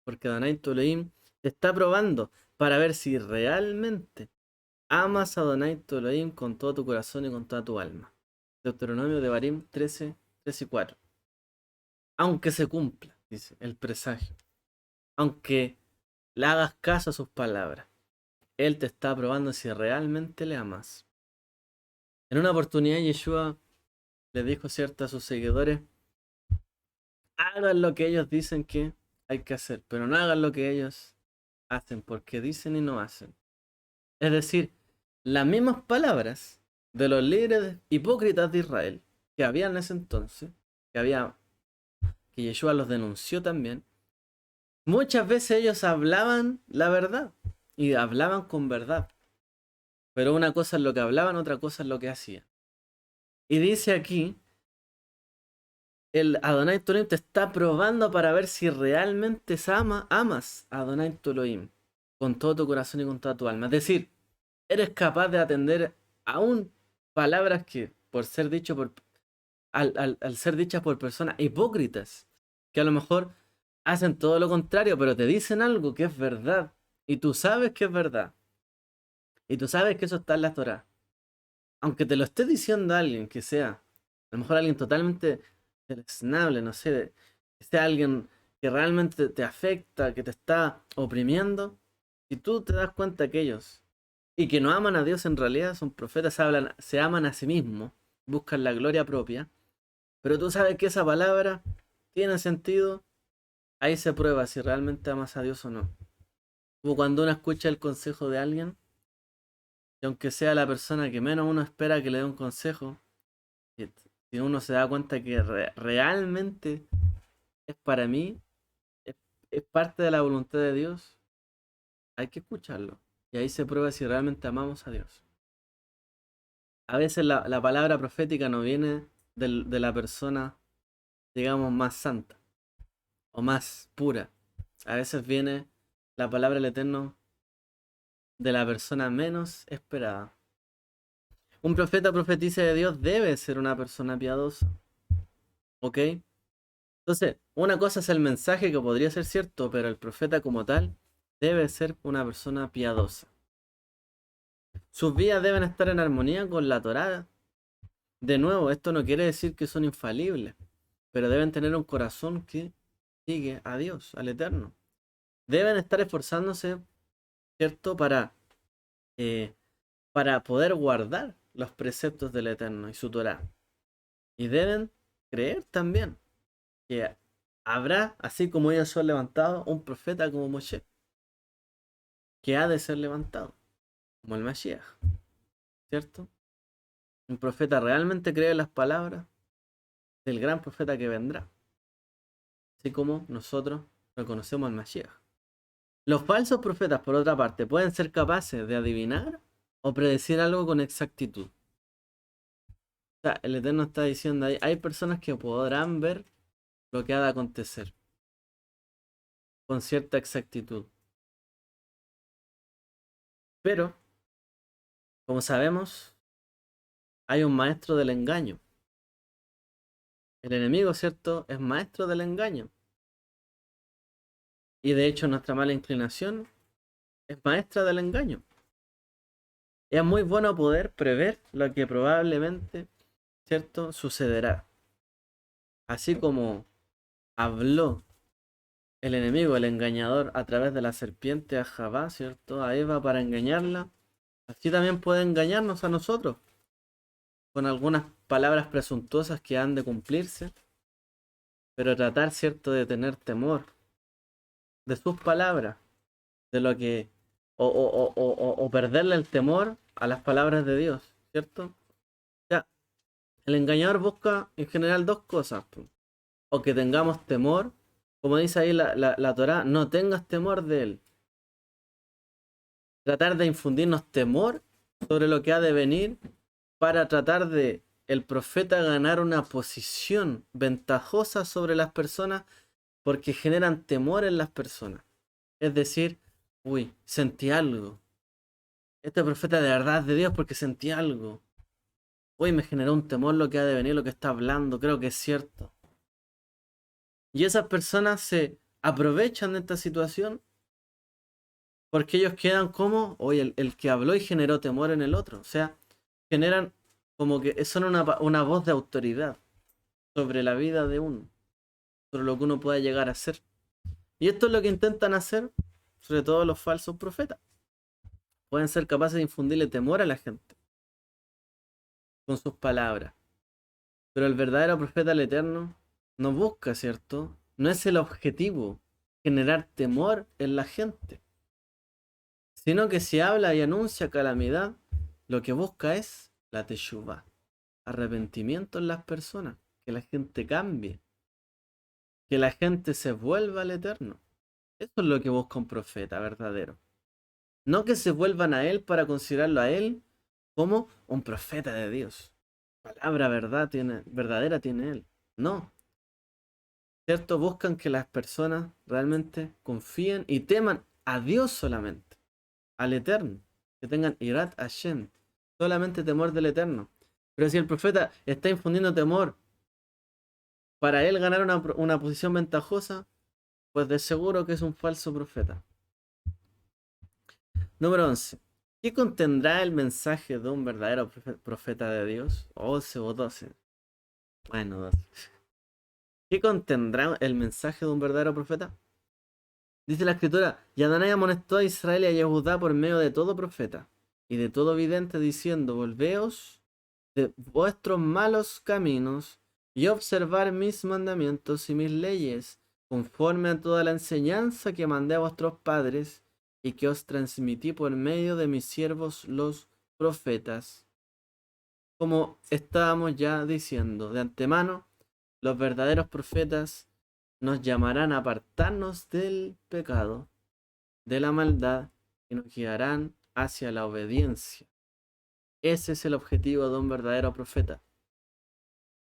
porque Adonai tu Elohim te está probando para ver si realmente amas a Adonai tu Elohim con todo tu corazón y con toda tu alma. Deuteronomio de Barim 13, 3 y 4. Aunque se cumpla, dice, el presagio. Aunque le hagas caso a sus palabras. Él te está probando si realmente le amas. En una oportunidad Yeshua le dijo, cierto, a sus seguidores, hagan lo que ellos dicen que hay que hacer, pero no hagan lo que ellos hacen, porque dicen y no hacen. Es decir, las mismas palabras de los líderes hipócritas de Israel que había en ese entonces, que Yeshua los denunció también, muchas veces ellos hablaban la verdad y hablaban con verdad. Pero una cosa es lo que hablaban, otra cosa es lo que hacían. Y dice aquí, el Adonai tu Elohim te está probando para ver si realmente amas a Adonai tu Elohim con todo tu corazón y con toda tu alma. Es decir, eres capaz de atender aún palabras que, por ser dicho al ser dichas por personas hipócritas, que a lo mejor hacen todo lo contrario, pero te dicen algo que es verdad. Y tú sabes que es verdad. Y tú sabes que eso está en la Torá. Aunque te lo esté diciendo alguien que sea, a lo mejor alguien totalmente deleznable, no sé, que sea alguien que realmente te afecta, que te está oprimiendo, y tú te das cuenta que ellos, y que no aman a Dios en realidad, son profetas, se aman a sí mismos, buscan la gloria propia, pero tú sabes que esa palabra tiene sentido, ahí se prueba si realmente amas a Dios o no. Como cuando uno escucha el consejo de alguien, y aunque sea la persona que menos uno espera que le dé un consejo, si uno se da cuenta que realmente es para mí, es, es parte de la voluntad de Dios, hay que escucharlo. Y ahí se prueba si realmente amamos a Dios. A veces la palabra profética no viene de la persona, digamos, más santa o más pura. A veces viene la palabra del Eterno de la persona menos esperada. Un profeta profetiza de Dios debe ser una persona piadosa. ¿Ok? Entonces, una cosa es el mensaje que podría ser cierto, pero el profeta como tal debe ser una persona piadosa. Sus vidas deben estar en armonía con la Torá. De nuevo, esto no quiere decir que son infalibles, pero deben tener un corazón que sigue a Dios, al Eterno. Deben estar esforzándose, ¿cierto?, eh, para poder guardar los preceptos del Eterno y su Torá. Y deben creer también que habrá, así como ellos son levantados, un profeta como Moshe, que ha de ser levantado, como el Mashiach, ¿cierto? Un profeta realmente cree en las palabras del gran profeta que vendrá, así como nosotros reconocemos al Mashiach. Los falsos profetas, por otra parte, pueden ser capaces de adivinar o predecir algo con exactitud. O sea, el Eterno está diciendo ahí, hay personas que podrán ver lo que ha de acontecer con cierta exactitud. Pero, como sabemos, hay un maestro del engaño. El enemigo, ¿cierto?, es maestro del engaño. Y de hecho nuestra mala inclinación es maestra del engaño. Y es muy bueno poder prever lo que probablemente, ¿cierto?, sucederá. Así como habló el enemigo, el engañador, a través de la serpiente a Javá, ¿cierto?, a Eva para engañarla, así también puede engañarnos a nosotros con algunas palabras presuntuosas que han de cumplirse, pero tratar, ¿cierto?, de tener temor de sus palabras, de lo que o perderle el temor a las palabras de Dios, ¿cierto? Ya, el engañador busca en general dos cosas, po. O que tengamos temor, como dice ahí la Torá, no tengas temor de él. Tratar de infundirnos temor sobre lo que ha de venir para tratar de el profeta ganar una posición ventajosa sobre las personas porque generan temor en las personas. Es decir, uy, sentí algo. Este profeta de verdad es de Dios porque sentí algo. Uy, me generó un temor lo que ha de venir, lo que está hablando, creo que es cierto. Y esas personas se aprovechan de esta situación porque ellos quedan como, oye, el que habló y generó temor en el otro. O sea, generan como que son una voz de autoridad sobre la vida de uno, sobre lo que uno pueda llegar a ser. Y esto es lo que intentan hacer, sobre todo los falsos profetas. Pueden ser capaces de infundirle temor a la gente con sus palabras. Pero el verdadero profeta, el eterno, no busca, ¿cierto? No es el objetivo generar temor en la gente, sino que si habla y anuncia calamidad, lo que busca es la teshuvá, arrepentimiento en las personas, que la gente cambie, que la gente se vuelva al eterno. Eso es lo que busca un profeta verdadero. No que se vuelvan a él para considerarlo a él como un profeta de Dios. Palabra verdadera tiene él. No, ¿cierto? Buscan que las personas realmente confíen y teman a Dios solamente, al Eterno, que tengan Irat Hashem, solamente temor del Eterno. Pero si el profeta está infundiendo temor para él ganar una posición ventajosa, pues de seguro que es un falso profeta. Número 11. ¿Qué contendrá el mensaje de un verdadero profeta de Dios? 11 o 12. Bueno, 12. ¿Qué contendrá el mensaje de un verdadero profeta? Dice la escritura, y Adonai amonestó a Israel y a Yehudá por medio de todo profeta y de todo vidente diciendo, volveos de vuestros malos caminos y observar mis mandamientos y mis leyes, conforme a toda la enseñanza que mandé a vuestros padres y que os transmití por medio de mis siervos los profetas. Como estábamos ya diciendo de antemano, los verdaderos profetas nos llamarán a apartarnos del pecado, de la maldad, y nos guiarán hacia la obediencia. Ese es el objetivo de un verdadero profeta.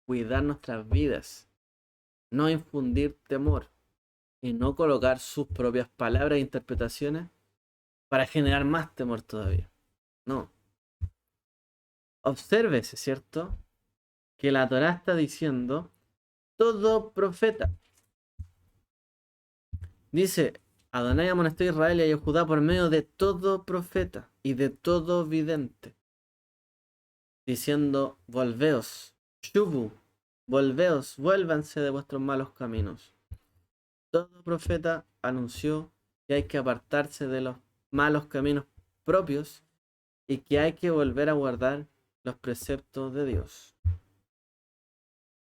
Cuidar nuestras vidas, no infundir temor y no colocar sus propias palabras e interpretaciones para generar más temor todavía. No. Obsérvese, ¿cierto? Que la Torá está diciendo todo profeta. Dice, Adonai amonestó a Israel y a Judá por medio de todo profeta y de todo vidente, diciendo, volveos, shubu, volveos, vuélvanse de vuestros malos caminos. Todo profeta anunció que hay que apartarse de los malos caminos propios y que hay que volver a guardar los preceptos de Dios.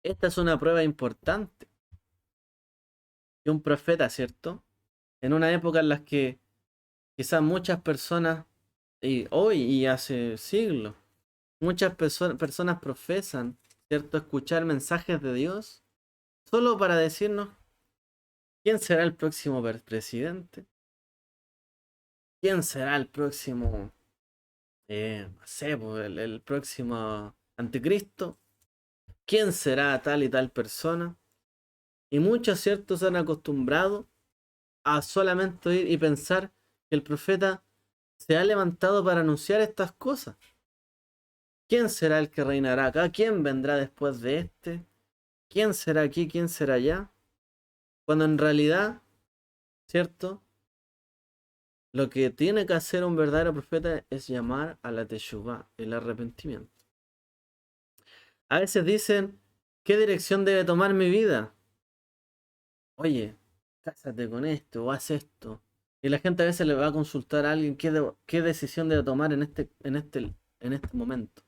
Esta es una prueba importante que un profeta, ¿cierto? En una época en la que quizás muchas personas, y hoy y hace siglos, muchas personas profesan, ¿cierto?, escuchar mensajes de Dios solo para decirnos quién será el próximo presidente, quién será el próximo, no sé, pues, el próximo anticristo, quién será tal y tal persona. Y muchos, ¿cierto?, se han acostumbrado a solamente oír y pensar que el profeta se ha levantado para anunciar estas cosas. ¿Quién será el que reinará acá? ¿Quién vendrá después de este? ¿Quién será aquí? ¿Quién será allá? Cuando en realidad, ¿cierto? Lo que tiene que hacer un verdadero profeta es llamar a la teshuvá, el arrepentimiento. A veces dicen, ¿qué dirección debe tomar mi vida? Oye, cásate con esto o haz esto. Y la gente a veces le va a consultar a alguien qué decisión debe tomar en este momento.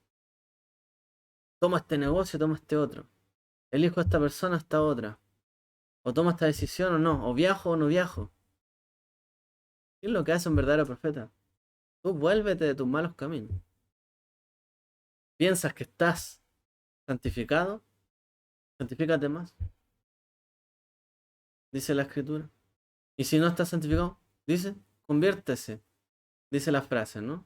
Toma este negocio, toma este otro. Elijo a esta persona, a esta otra. O toma esta decisión o no. O viajo o no viajo. ¿Qué es lo que hace un verdadero profeta? Tú vuélvete de tus malos caminos. Piensas que estás santificado, santifícate más, dice la escritura. Y si no estás santificado, dice, conviértese, dice la frase, ¿no?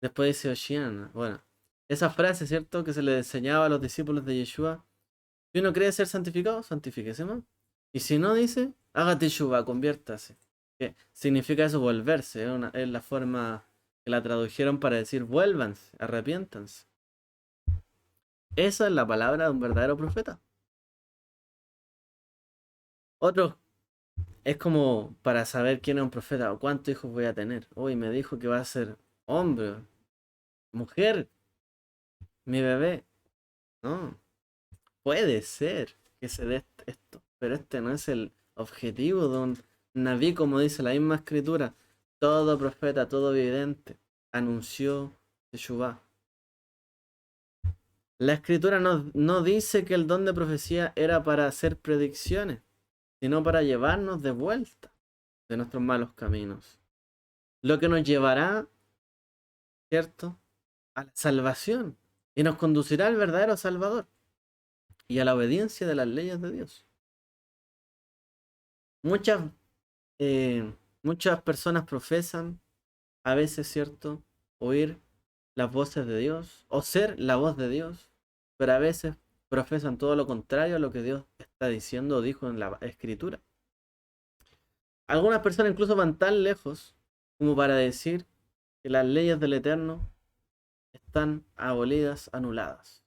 Después dice Oshiana. Bueno, esa frase, ¿cierto? Que se le enseñaba a los discípulos de Yeshua. Si uno cree ser santificado, santifíquese más. Y si no, dice, hágate Yeshua, conviértase. ¿Qué significa eso? Volverse. Es la forma que la tradujeron para decir vuélvanse, arrepiéntanse. Esa es la palabra de un verdadero profeta. Otro es como para saber quién es un profeta o cuántos hijos voy a tener. Hoy me dijo que va a ser hombre, mujer. mi bebé. No, puede ser que se dé esto, pero este no es el objetivo de un Naví, como dice la misma escritura. Todo profeta, todo vidente anunció Teshuvá. La escritura no dice que el don de profecía era para hacer predicciones, sino para llevarnos de vuelta de nuestros malos caminos. Lo que nos llevará, ¿cierto?, a la salvación y nos conducirá al verdadero Salvador y a la obediencia de las leyes de Dios. Muchas, muchas personas profesan a veces, ¿cierto?, oír las voces de Dios o ser la voz de Dios, pero a veces profesan todo lo contrario a lo que Dios está diciendo o dijo en la Escritura. Algunas personas incluso van tan lejos como para decir que las leyes del Eterno están abolidas, anuladas.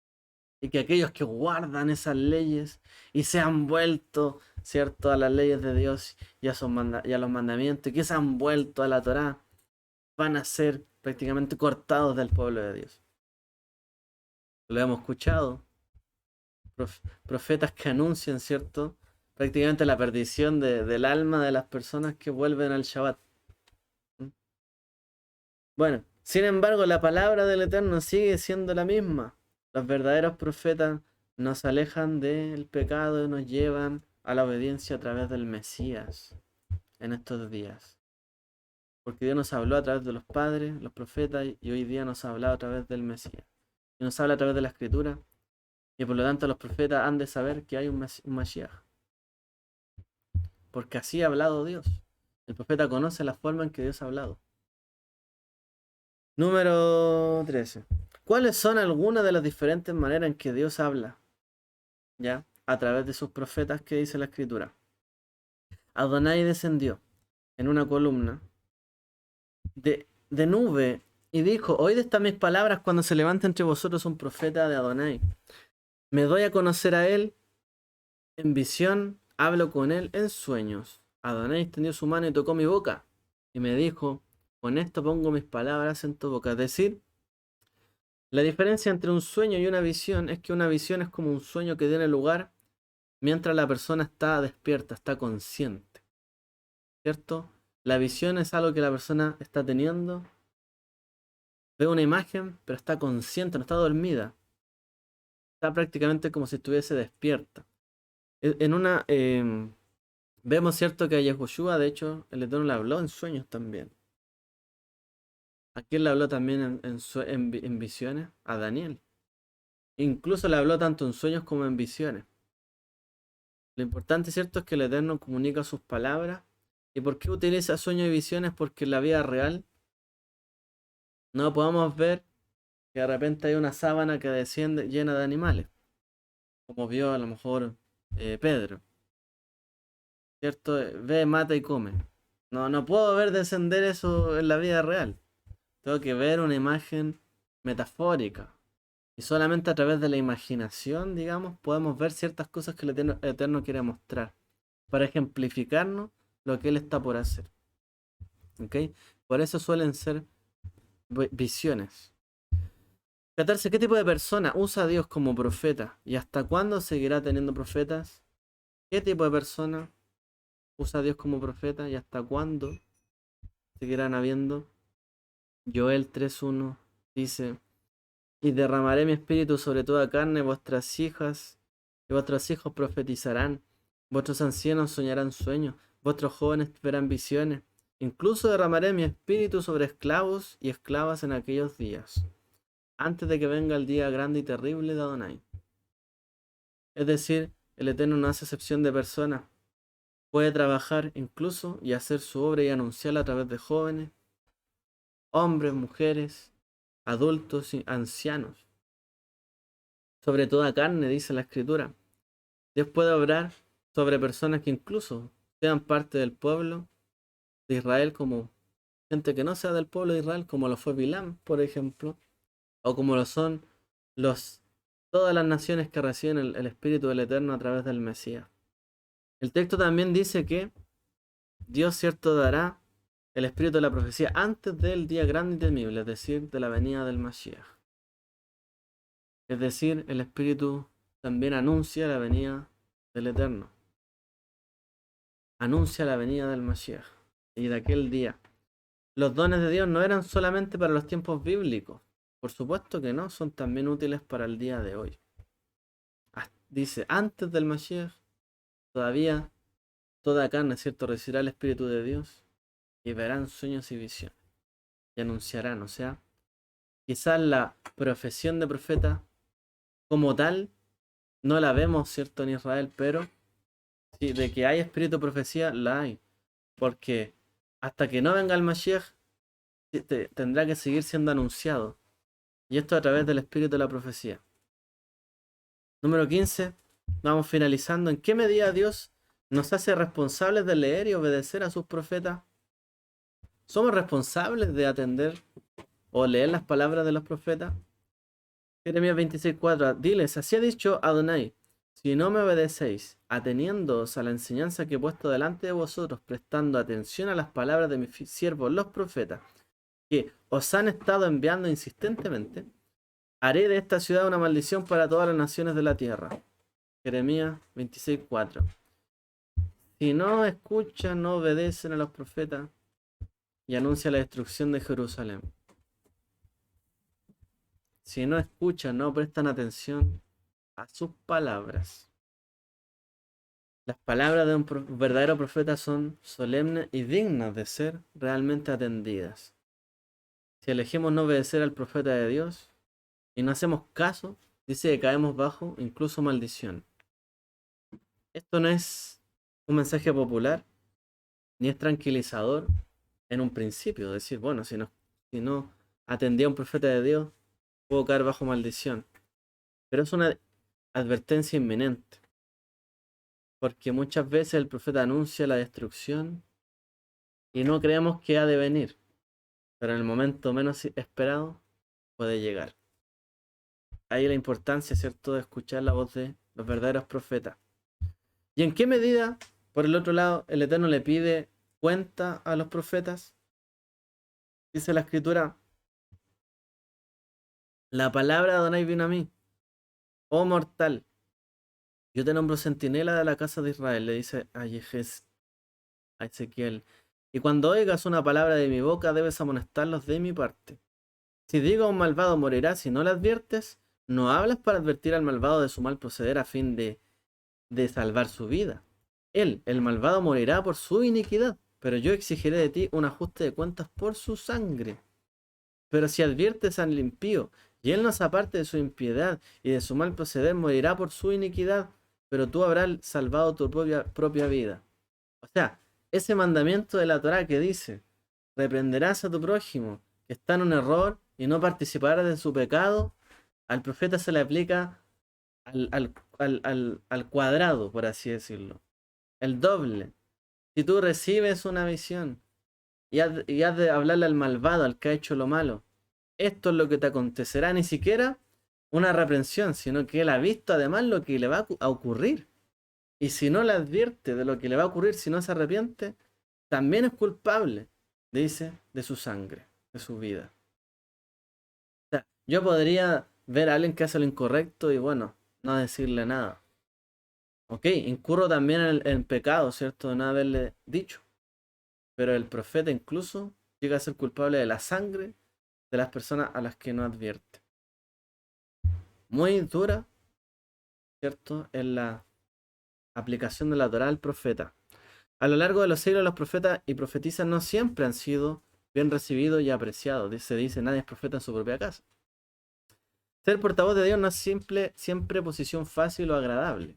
Y que aquellos que guardan esas leyes y se han vuelto, ¿cierto?, a las leyes de Dios y a los mandamientos, y que se han vuelto a la Torá, van a ser prácticamente cortados del pueblo de Dios. Lo hemos escuchado. Profetas que anuncian, ¿cierto?, prácticamente la perdición del alma de las personas que vuelven al Shabbat. Bueno, sin embargo, la palabra del Eterno sigue siendo la misma. Los verdaderos profetas nos alejan del pecado y nos llevan a la obediencia a través del Mesías en estos días. Porque Dios nos habló a través de los padres, los profetas, y hoy día nos ha hablado a través del Mesías. Y nos habla a través de la Escritura, y por lo tanto los profetas han de saber que hay un Mashiach. Porque así ha hablado Dios. El profeta conoce la forma en que Dios ha hablado. Número 13. ¿Cuáles son algunas de las diferentes maneras en que Dios habla? ¿Ya? A través de sus profetas, que dice la Escritura. Adonai descendió en una columna de nube y dijo: oíd estas mis palabras cuando se levante entre vosotros un profeta de Adonai. Me doy a conocer a él en visión, hablo con él en sueños. Adonai extendió su mano y tocó mi boca y me dijo: con esto pongo mis palabras en tu boca. Es decir, la diferencia entre un sueño y una visión es que una visión es como un sueño que tiene lugar mientras la persona está despierta, está consciente, ¿cierto? La visión es algo que la persona está teniendo, ve una imagen, pero está consciente, no está dormida. Está prácticamente como si estuviese despierta. En una, vemos, ¿cierto?, que a Yahushua, de hecho, el Eterno le habló en sueños también. ¿A quién le habló también en visiones? A Daniel. Incluso le habló tanto en sueños como en visiones. Lo importante, ¿cierto?, es que el Eterno comunica sus palabras. ¿Y por qué utiliza sueños y visiones? Porque en la vida real no podemos ver que de repente hay una sábana que desciende llena de animales, como vio a lo mejor Pedro, ¿cierto? Ve, mata y come. No puedo ver descender eso en la vida real. Tengo que ver una imagen metafórica. Y solamente a través de la imaginación, digamos, podemos ver ciertas cosas que el Eterno quiere mostrar, para ejemplificarnos lo que Él está por hacer. ¿Ok? Por eso suelen ser visiones. 14. ¿Qué tipo de persona usa a Dios como profeta? ¿Y hasta cuándo seguirá teniendo profetas? ¿Qué tipo de persona usa a Dios como profeta? ¿Y hasta cuándo seguirán habiendo? Joel 3:1 dice: y derramaré mi espíritu sobre toda carne, vuestras hijas y vuestros hijos profetizarán, vuestros ancianos soñarán sueños, vuestros jóvenes verán visiones. Incluso derramaré mi espíritu sobre esclavos y esclavas en aquellos días, antes de que venga el día grande y terrible de Adonai. Es decir, el Eterno no hace excepción de personas. Puede trabajar incluso y hacer su obra y anunciarla a través de jóvenes, hombres, mujeres, adultos y ancianos. Sobre toda carne, dice la Escritura. Dios puede obrar sobre personas que incluso sean parte del pueblo de Israel, como gente que no sea del pueblo de Israel, como lo fue Bilam, por ejemplo, o como lo son todas las naciones que reciben el Espíritu del Eterno a través del Mesías. El texto también dice que Dios, cierto, dará el espíritu de la profecía antes del día grande y temible, es decir, de la venida del Mashiach. Es decir, el Espíritu también anuncia la venida del Eterno. Anuncia la venida del Mashiach y de aquel día. Los dones de Dios no eran solamente para los tiempos bíblicos. Por supuesto que no, son también útiles para el día de hoy. Dice, antes del Mashiach, todavía toda carne, ¿cierto?, recibirá el Espíritu de Dios y verán sueños y visiones. Y anunciarán, o sea, quizás la profesión de profeta como tal no la vemos, ¿cierto?, en Israel, pero sí, de que hay espíritu de profecía, la hay. Porque hasta que no venga el Mashiach, tendrá que seguir siendo anunciado. Y esto a través del espíritu de la profecía. Número 15. Vamos finalizando. ¿En qué medida Dios nos hace responsables de leer y obedecer a sus profetas? ¿Somos responsables de atender o leer las palabras de los profetas? Jeremías 26:4. Diles, así ha dicho Adonai, si no me obedecéis, ateniéndoos a la enseñanza que he puesto delante de vosotros, prestando atención a las palabras de mis siervos los profetas, que os han estado enviando insistentemente, haré de esta ciudad una maldición para todas las naciones de la tierra. Jeremías 26:4. Si no escuchan, no obedecen a los profetas y anuncia la destrucción de Jerusalén. Si no escuchan, no prestan atención a sus palabras. Las palabras de un verdadero profeta son solemnes y dignas de ser realmente atendidas. Si elegimos no obedecer al profeta de Dios y no hacemos caso, dice que caemos bajo incluso maldición. Esto no es un mensaje popular ni es tranquilizador en un principio. Decir, bueno, si no atendía a un profeta de Dios, puedo caer bajo maldición. Pero es una advertencia inminente. Porque muchas veces el profeta anuncia la destrucción y no creemos que ha de venir. Pero en el momento menos esperado puede llegar. Ahí la importancia, ¿cierto?, de escuchar la voz de los verdaderos profetas. ¿Y en qué medida, por el otro lado, el Eterno le pide cuenta a los profetas? Dice la Escritura, la palabra de Adonai vino a mí, oh mortal, yo te nombro centinela de la casa de Israel, le dice a a Ezequiel. Y cuando oigas una palabra de mi boca, debes amonestarlos de mi parte. Si digo a un malvado morirá si no le adviertes, no hablas para advertir al malvado de su mal proceder a fin de salvar su vida. Él, el malvado, morirá por su iniquidad, pero yo exigiré de ti un ajuste de cuentas por su sangre. Pero si adviertes al impío, y él no se aparte de su impiedad y de su mal proceder, morirá por su iniquidad, pero tú habrás salvado tu propia vida. O sea, ese mandamiento de la Torá que dice, reprenderás a tu prójimo que está en un error y no participarás de su pecado, al profeta se le aplica al cuadrado, por así decirlo. El doble. Si tú recibes una visión y has de hablarle al malvado, al que ha hecho lo malo, esto es lo que te acontecerá, ni siquiera una reprensión, sino que él ha visto además lo que le va a ocurrir. Y si no le advierte de lo que le va a ocurrir, si no se arrepiente, también es culpable, dice, de su sangre, de su vida. O sea, yo podría ver a alguien que hace lo incorrecto y bueno, no decirle nada. Ok, incurro también en pecado, ¿cierto? De no haberle dicho. Pero el profeta incluso llega a ser culpable de la sangre de las personas a las que no advierte. Muy dura, ¿cierto? En la aplicación de la Torá al profeta. A lo largo de los siglos, los profetas y profetizas no siempre han sido bien recibidos y apreciados. Se dice, nadie es profeta en su propia casa. Ser portavoz de Dios no es siempre posición fácil o agradable.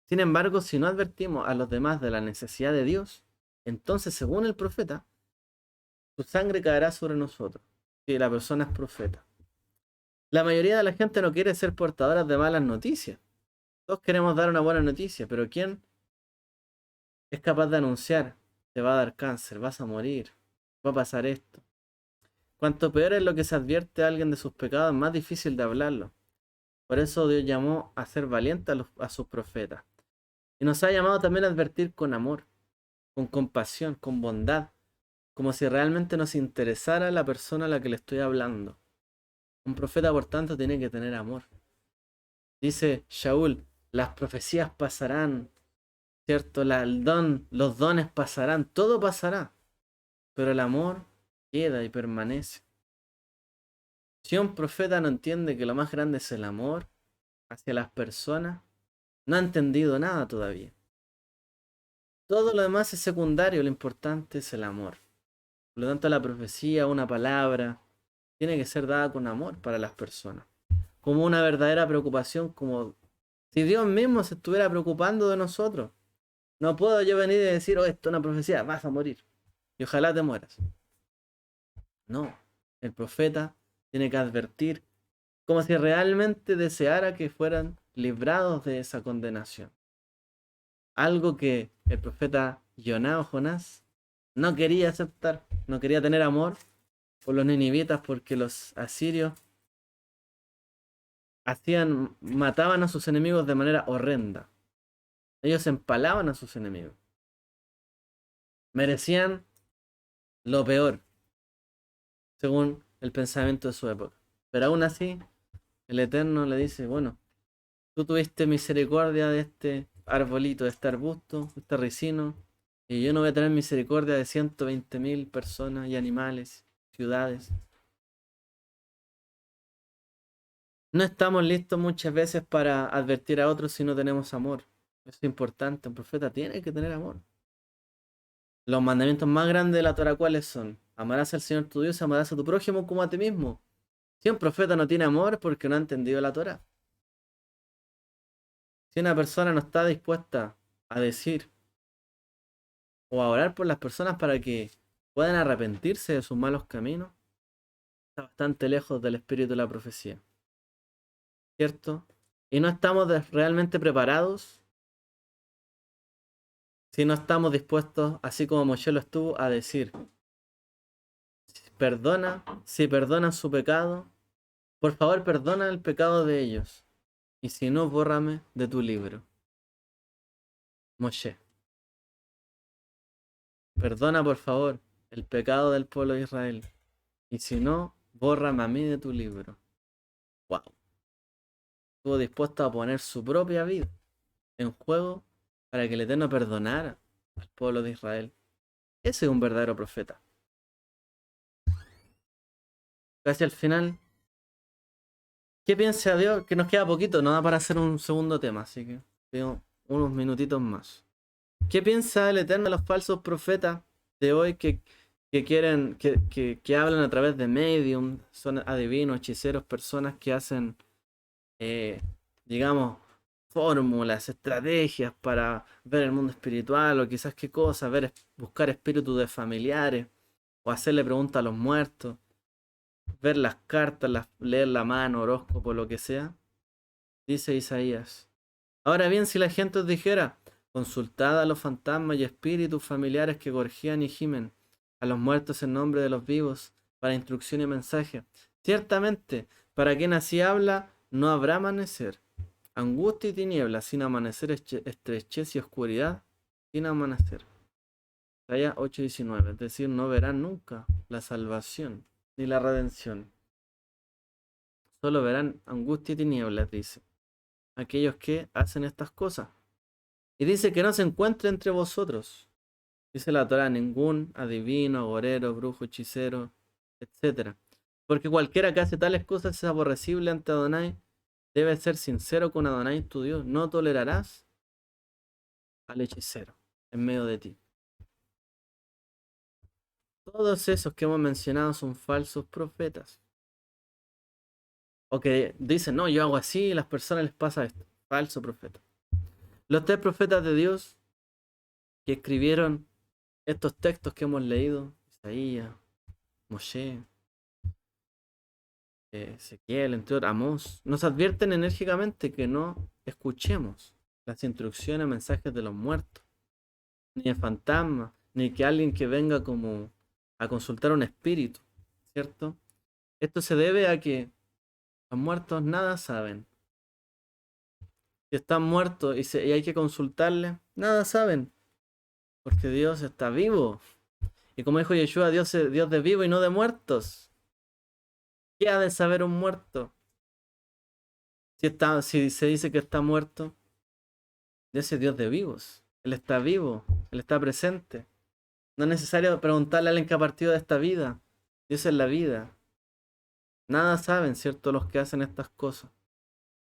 Sin embargo, si no advertimos a los demás de la necesidad de Dios, entonces, según el profeta, su sangre caerá sobre nosotros. Si la persona es profeta. La mayoría de la gente no quiere ser portadoras de malas noticias. Todos queremos dar una buena noticia, pero ¿quién es capaz de anunciar? Te va a dar cáncer, vas a morir, va a pasar esto. Cuanto peor es lo que se advierte a alguien de sus pecados, más difícil de hablarlo. Por eso Dios llamó a ser valiente a sus profetas. Y nos ha llamado también a advertir con amor, con compasión, con bondad, como si realmente nos interesara la persona a la que le estoy hablando. Un profeta, por tanto, tiene que tener amor. Dice Shaul, las profecías pasarán, ¿cierto? Los dones pasarán, todo pasará, pero el amor queda y permanece. Si un profeta no entiende que lo más grande es el amor hacia las personas, no ha entendido nada todavía. Todo lo demás es secundario, lo importante es el amor. Por lo tanto, la profecía, una palabra, tiene que ser dada con amor para las personas. Como una verdadera preocupación, como si Dios mismo se estuviera preocupando de nosotros. No puedo yo venir y decir, oh, esto es una profecía, vas a morir. Y ojalá te mueras. No, el profeta tiene que advertir como si realmente deseara que fueran librados de esa condenación. Algo que el profeta Joná o Jonás no quería aceptar, no quería tener amor por los ninivitas porque los asirios mataban a sus enemigos de manera horrenda. Ellos empalaban a sus enemigos. Merecían lo peor, según el pensamiento de su época. Pero aún así, el Eterno le dice, bueno, tú tuviste misericordia de este arbolito, de este arbusto, de este ricino, y yo no voy a tener misericordia de 120.000 personas y animales, ciudades. No estamos listos muchas veces para advertir a otros si no tenemos amor. Eso es importante, un profeta tiene que tener amor. Los mandamientos más grandes de la Torah, ¿cuáles son? Amarás al Señor tu Dios, amarás a tu prójimo como a ti mismo. Si un profeta no tiene amor es porque no ha entendido la Torah. Si una persona no está dispuesta a decir o a orar por las personas para que puedan arrepentirse de sus malos caminos, está bastante lejos del espíritu de la profecía. ¿Cierto? Y no estamos realmente preparados si no estamos dispuestos, así como Moshe lo estuvo, a decir, perdona, si perdonan su pecado, por favor perdona el pecado de ellos, y si no, bórrame de tu libro. Moshe, perdona por favor el pecado del pueblo de Israel, y si no, bórrame a mí de tu libro. Wow. Estuvo dispuesto a poner su propia vida en juego para que el Eterno perdonara al pueblo de Israel. Ese es un verdadero profeta. Casi al final, ¿qué piensa Dios? Que nos queda poquito, no da para hacer un segundo tema, así que tengo unos minutitos más. ¿Qué piensa el Eterno de los falsos profetas de hoy que quieren, que hablan a través de medium, son adivinos, hechiceros, personas que hacen, eh, digamos, fórmulas, estrategias para ver el mundo espiritual o quizás qué cosa, buscar espíritus de familiares o hacerle preguntas a los muertos, ver las cartas, leer la mano, horóscopo, lo que sea? Dice Isaías. Ahora bien, si la gente os dijera, consultad a los fantasmas y espíritus familiares que gorjean y gimen, a los muertos en nombre de los vivos, para instrucción y mensaje. Ciertamente, para quien así habla, no habrá amanecer. Angustia y tinieblas, sin amanecer, estrechez y oscuridad, sin amanecer. Isaías 8:19, es decir, no verán nunca la salvación ni la redención. Solo verán angustia y tinieblas, dice, aquellos que hacen estas cosas. Y dice que no se encuentre entre vosotros. Dice la Torah, ningún adivino, agorero, brujo, hechicero, etc. Porque cualquiera que hace tales cosas es aborrecible ante Adonai. Debe ser sincero con Adonai tu Dios. No tolerarás al hechicero en medio de ti. Todos esos que hemos mencionado son falsos profetas. O que dicen, no, yo hago así y a las personas les pasa esto. Falso profeta. Los tres profetas de Dios que escribieron estos textos que hemos leído, Isaías, Moshe, Ezequiel, entre otros, Amós, nos advierten enérgicamente que no escuchemos las instrucciones, mensajes de los muertos, ni de fantasmas, ni que alguien que venga como a consultar un espíritu, ¿cierto? Esto se debe a que los muertos nada saben. Si están muertos y hay que consultarles, nada saben, porque Dios está vivo. Y como dijo Yeshua, Dios es Dios de vivos y no de muertos. ¿Qué ha de saber un muerto? Si se dice que está muerto, de ese Dios de vivos. Él está vivo, Él está presente. No es necesario preguntarle a alguien que ha partido de esta vida. Dios es la vida. Nada saben, ¿cierto? Los que hacen estas cosas.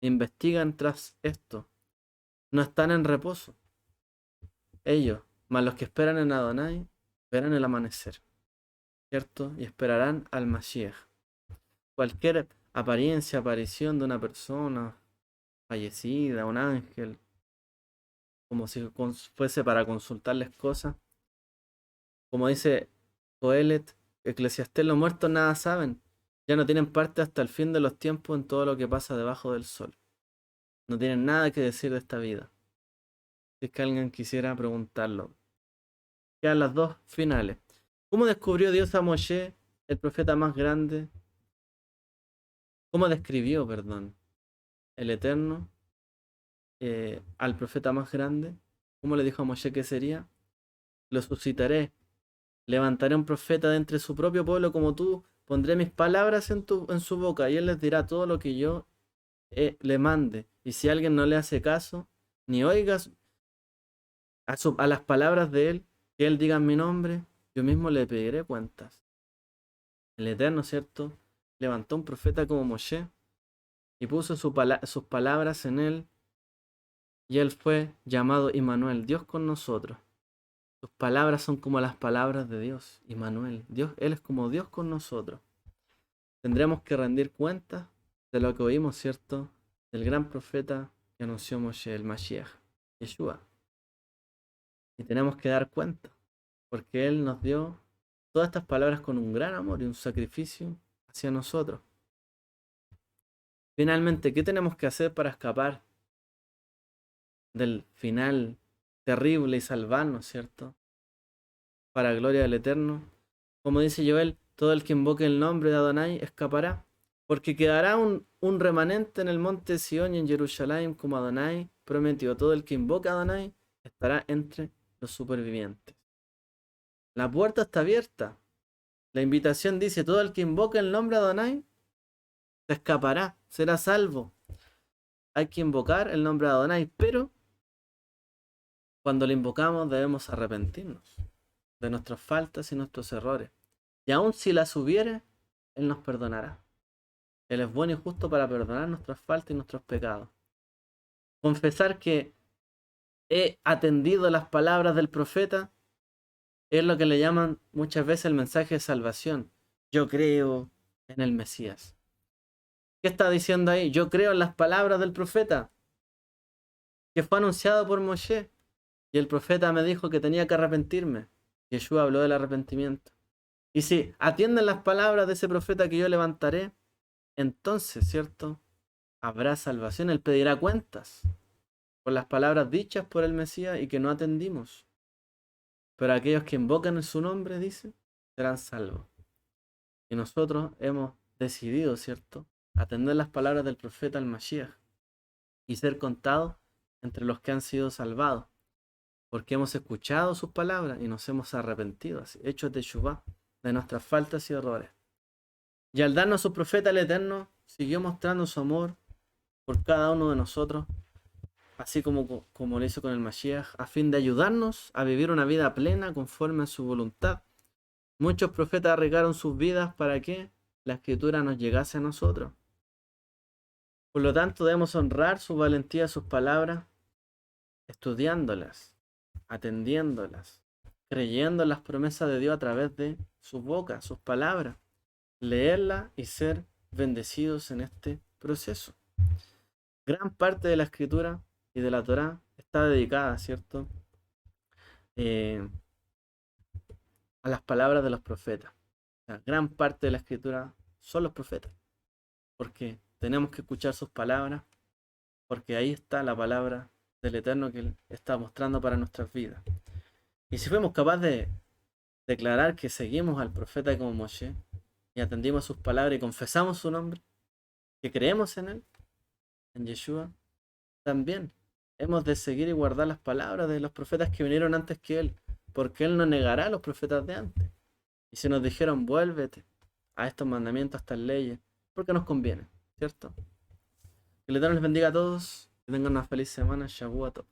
Investigan tras esto. No están en reposo. Ellos, más los que esperan en Adonai, verán el amanecer, ¿cierto? Y esperarán al Mashiach. Cualquier apariencia, aparición de una persona fallecida, un ángel, como si fuese para consultarles cosas. Como dice Coelet, Eclesiastés, los muertos nada saben. Ya no tienen parte hasta el fin de los tiempos en todo lo que pasa debajo del sol. No tienen nada que decir de esta vida. Si es que alguien quisiera preguntarlo. Quedan las dos finales. ¿Cómo descubrió Dios a Moshe, el profeta más grande? ¿Cómo describió, perdón, el Eterno al profeta más grande? ¿Cómo le dijo a Moshe que sería? Lo suscitaré. Levantaré un profeta de entre su propio pueblo como tú. Pondré mis palabras en su boca y él les dirá todo lo que yo le mande. Y si alguien no le hace caso, ni oigas a las palabras de él, que él diga en mi nombre, yo mismo le pediré cuentas. El Eterno, ¿cierto? Levantó un profeta como Moshe y puso sus palabras en él, y él fue llamado Immanuel, Dios con nosotros. Sus palabras son como las palabras de Dios, Immanuel. Dios, él es como Dios con nosotros. Tendremos que rendir cuentas de lo que oímos, ¿cierto? Del gran profeta que anunció Moshe, el Mashiach, Yeshua. Y tenemos que dar cuenta, porque él nos dio todas estas palabras con un gran amor y un sacrificio hacia nosotros. Finalmente, ¿qué tenemos que hacer para escapar del final terrible y salvarnos, ¿cierto? Para gloria del Eterno. Como dice Joel, todo el que invoque el nombre de Adonai escapará, porque quedará un remanente en el monte Sión y en Jerusalén como Adonai prometió. Todo el que invoque a Adonai estará entre los supervivientes. La puerta está abierta. La invitación dice, todo el que invoque el nombre de Adonai se escapará, será salvo. Hay que invocar el nombre de Adonai, pero cuando lo invocamos debemos arrepentirnos de nuestras faltas y nuestros errores. Y aun si las hubiere, Él nos perdonará. Él es bueno y justo para perdonar nuestras faltas y nuestros pecados. Confesar que he atendido las palabras del profeta es lo que le llaman muchas veces el mensaje de salvación. Yo creo en el Mesías. ¿Qué está diciendo ahí? Yo creo en las palabras del profeta que fue anunciado por Moshe. Y el profeta me dijo que tenía que arrepentirme. Yeshua habló del arrepentimiento. Y si atienden las palabras de ese profeta que yo levantaré, entonces, ¿cierto? Habrá salvación. Él pedirá cuentas por las palabras dichas por el Mesías y que no atendimos. Pero aquellos que invocan en su nombre, dice, serán salvos. Y nosotros hemos decidido, ¿cierto? Atender las palabras del profeta al Mashiach y ser contados entre los que han sido salvados. Porque hemos escuchado sus palabras y nos hemos arrepentido, hecho teshuvá de nuestras faltas y errores. Y al darnos su profeta el Eterno, siguió mostrando su amor por cada uno de nosotros, así como lo hizo con el Mashiach, a fin de ayudarnos a vivir una vida plena conforme a su voluntad. Muchos profetas arriesgaron sus vidas para que la Escritura nos llegase a nosotros. Por lo tanto, debemos honrar su valentía, sus palabras, estudiándolas, atendiéndolas, creyendo en las promesas de Dios a través de su boca, sus palabras, leerlas y ser bendecidos en este proceso. Gran parte de la Escritura y de la Torá está dedicada, ¿cierto? A las palabras de los profetas. O sea, gran parte de la Escritura son los profetas, porque tenemos que escuchar sus palabras, porque ahí está la palabra del Eterno que Él está mostrando para nuestras vidas. Y si fuimos capaces de declarar que seguimos al profeta como Moshe y atendimos sus palabras y confesamos su nombre, que creemos en él, en Yeshua, también hemos de seguir y guardar las palabras de los profetas que vinieron antes que él, porque él no negará a los profetas de antes. Y si nos dijeron, vuélvete a estos mandamientos, a estas leyes, porque nos conviene, ¿cierto? Que el Eterno les bendiga a todos, que tengan una feliz semana. Shavuot.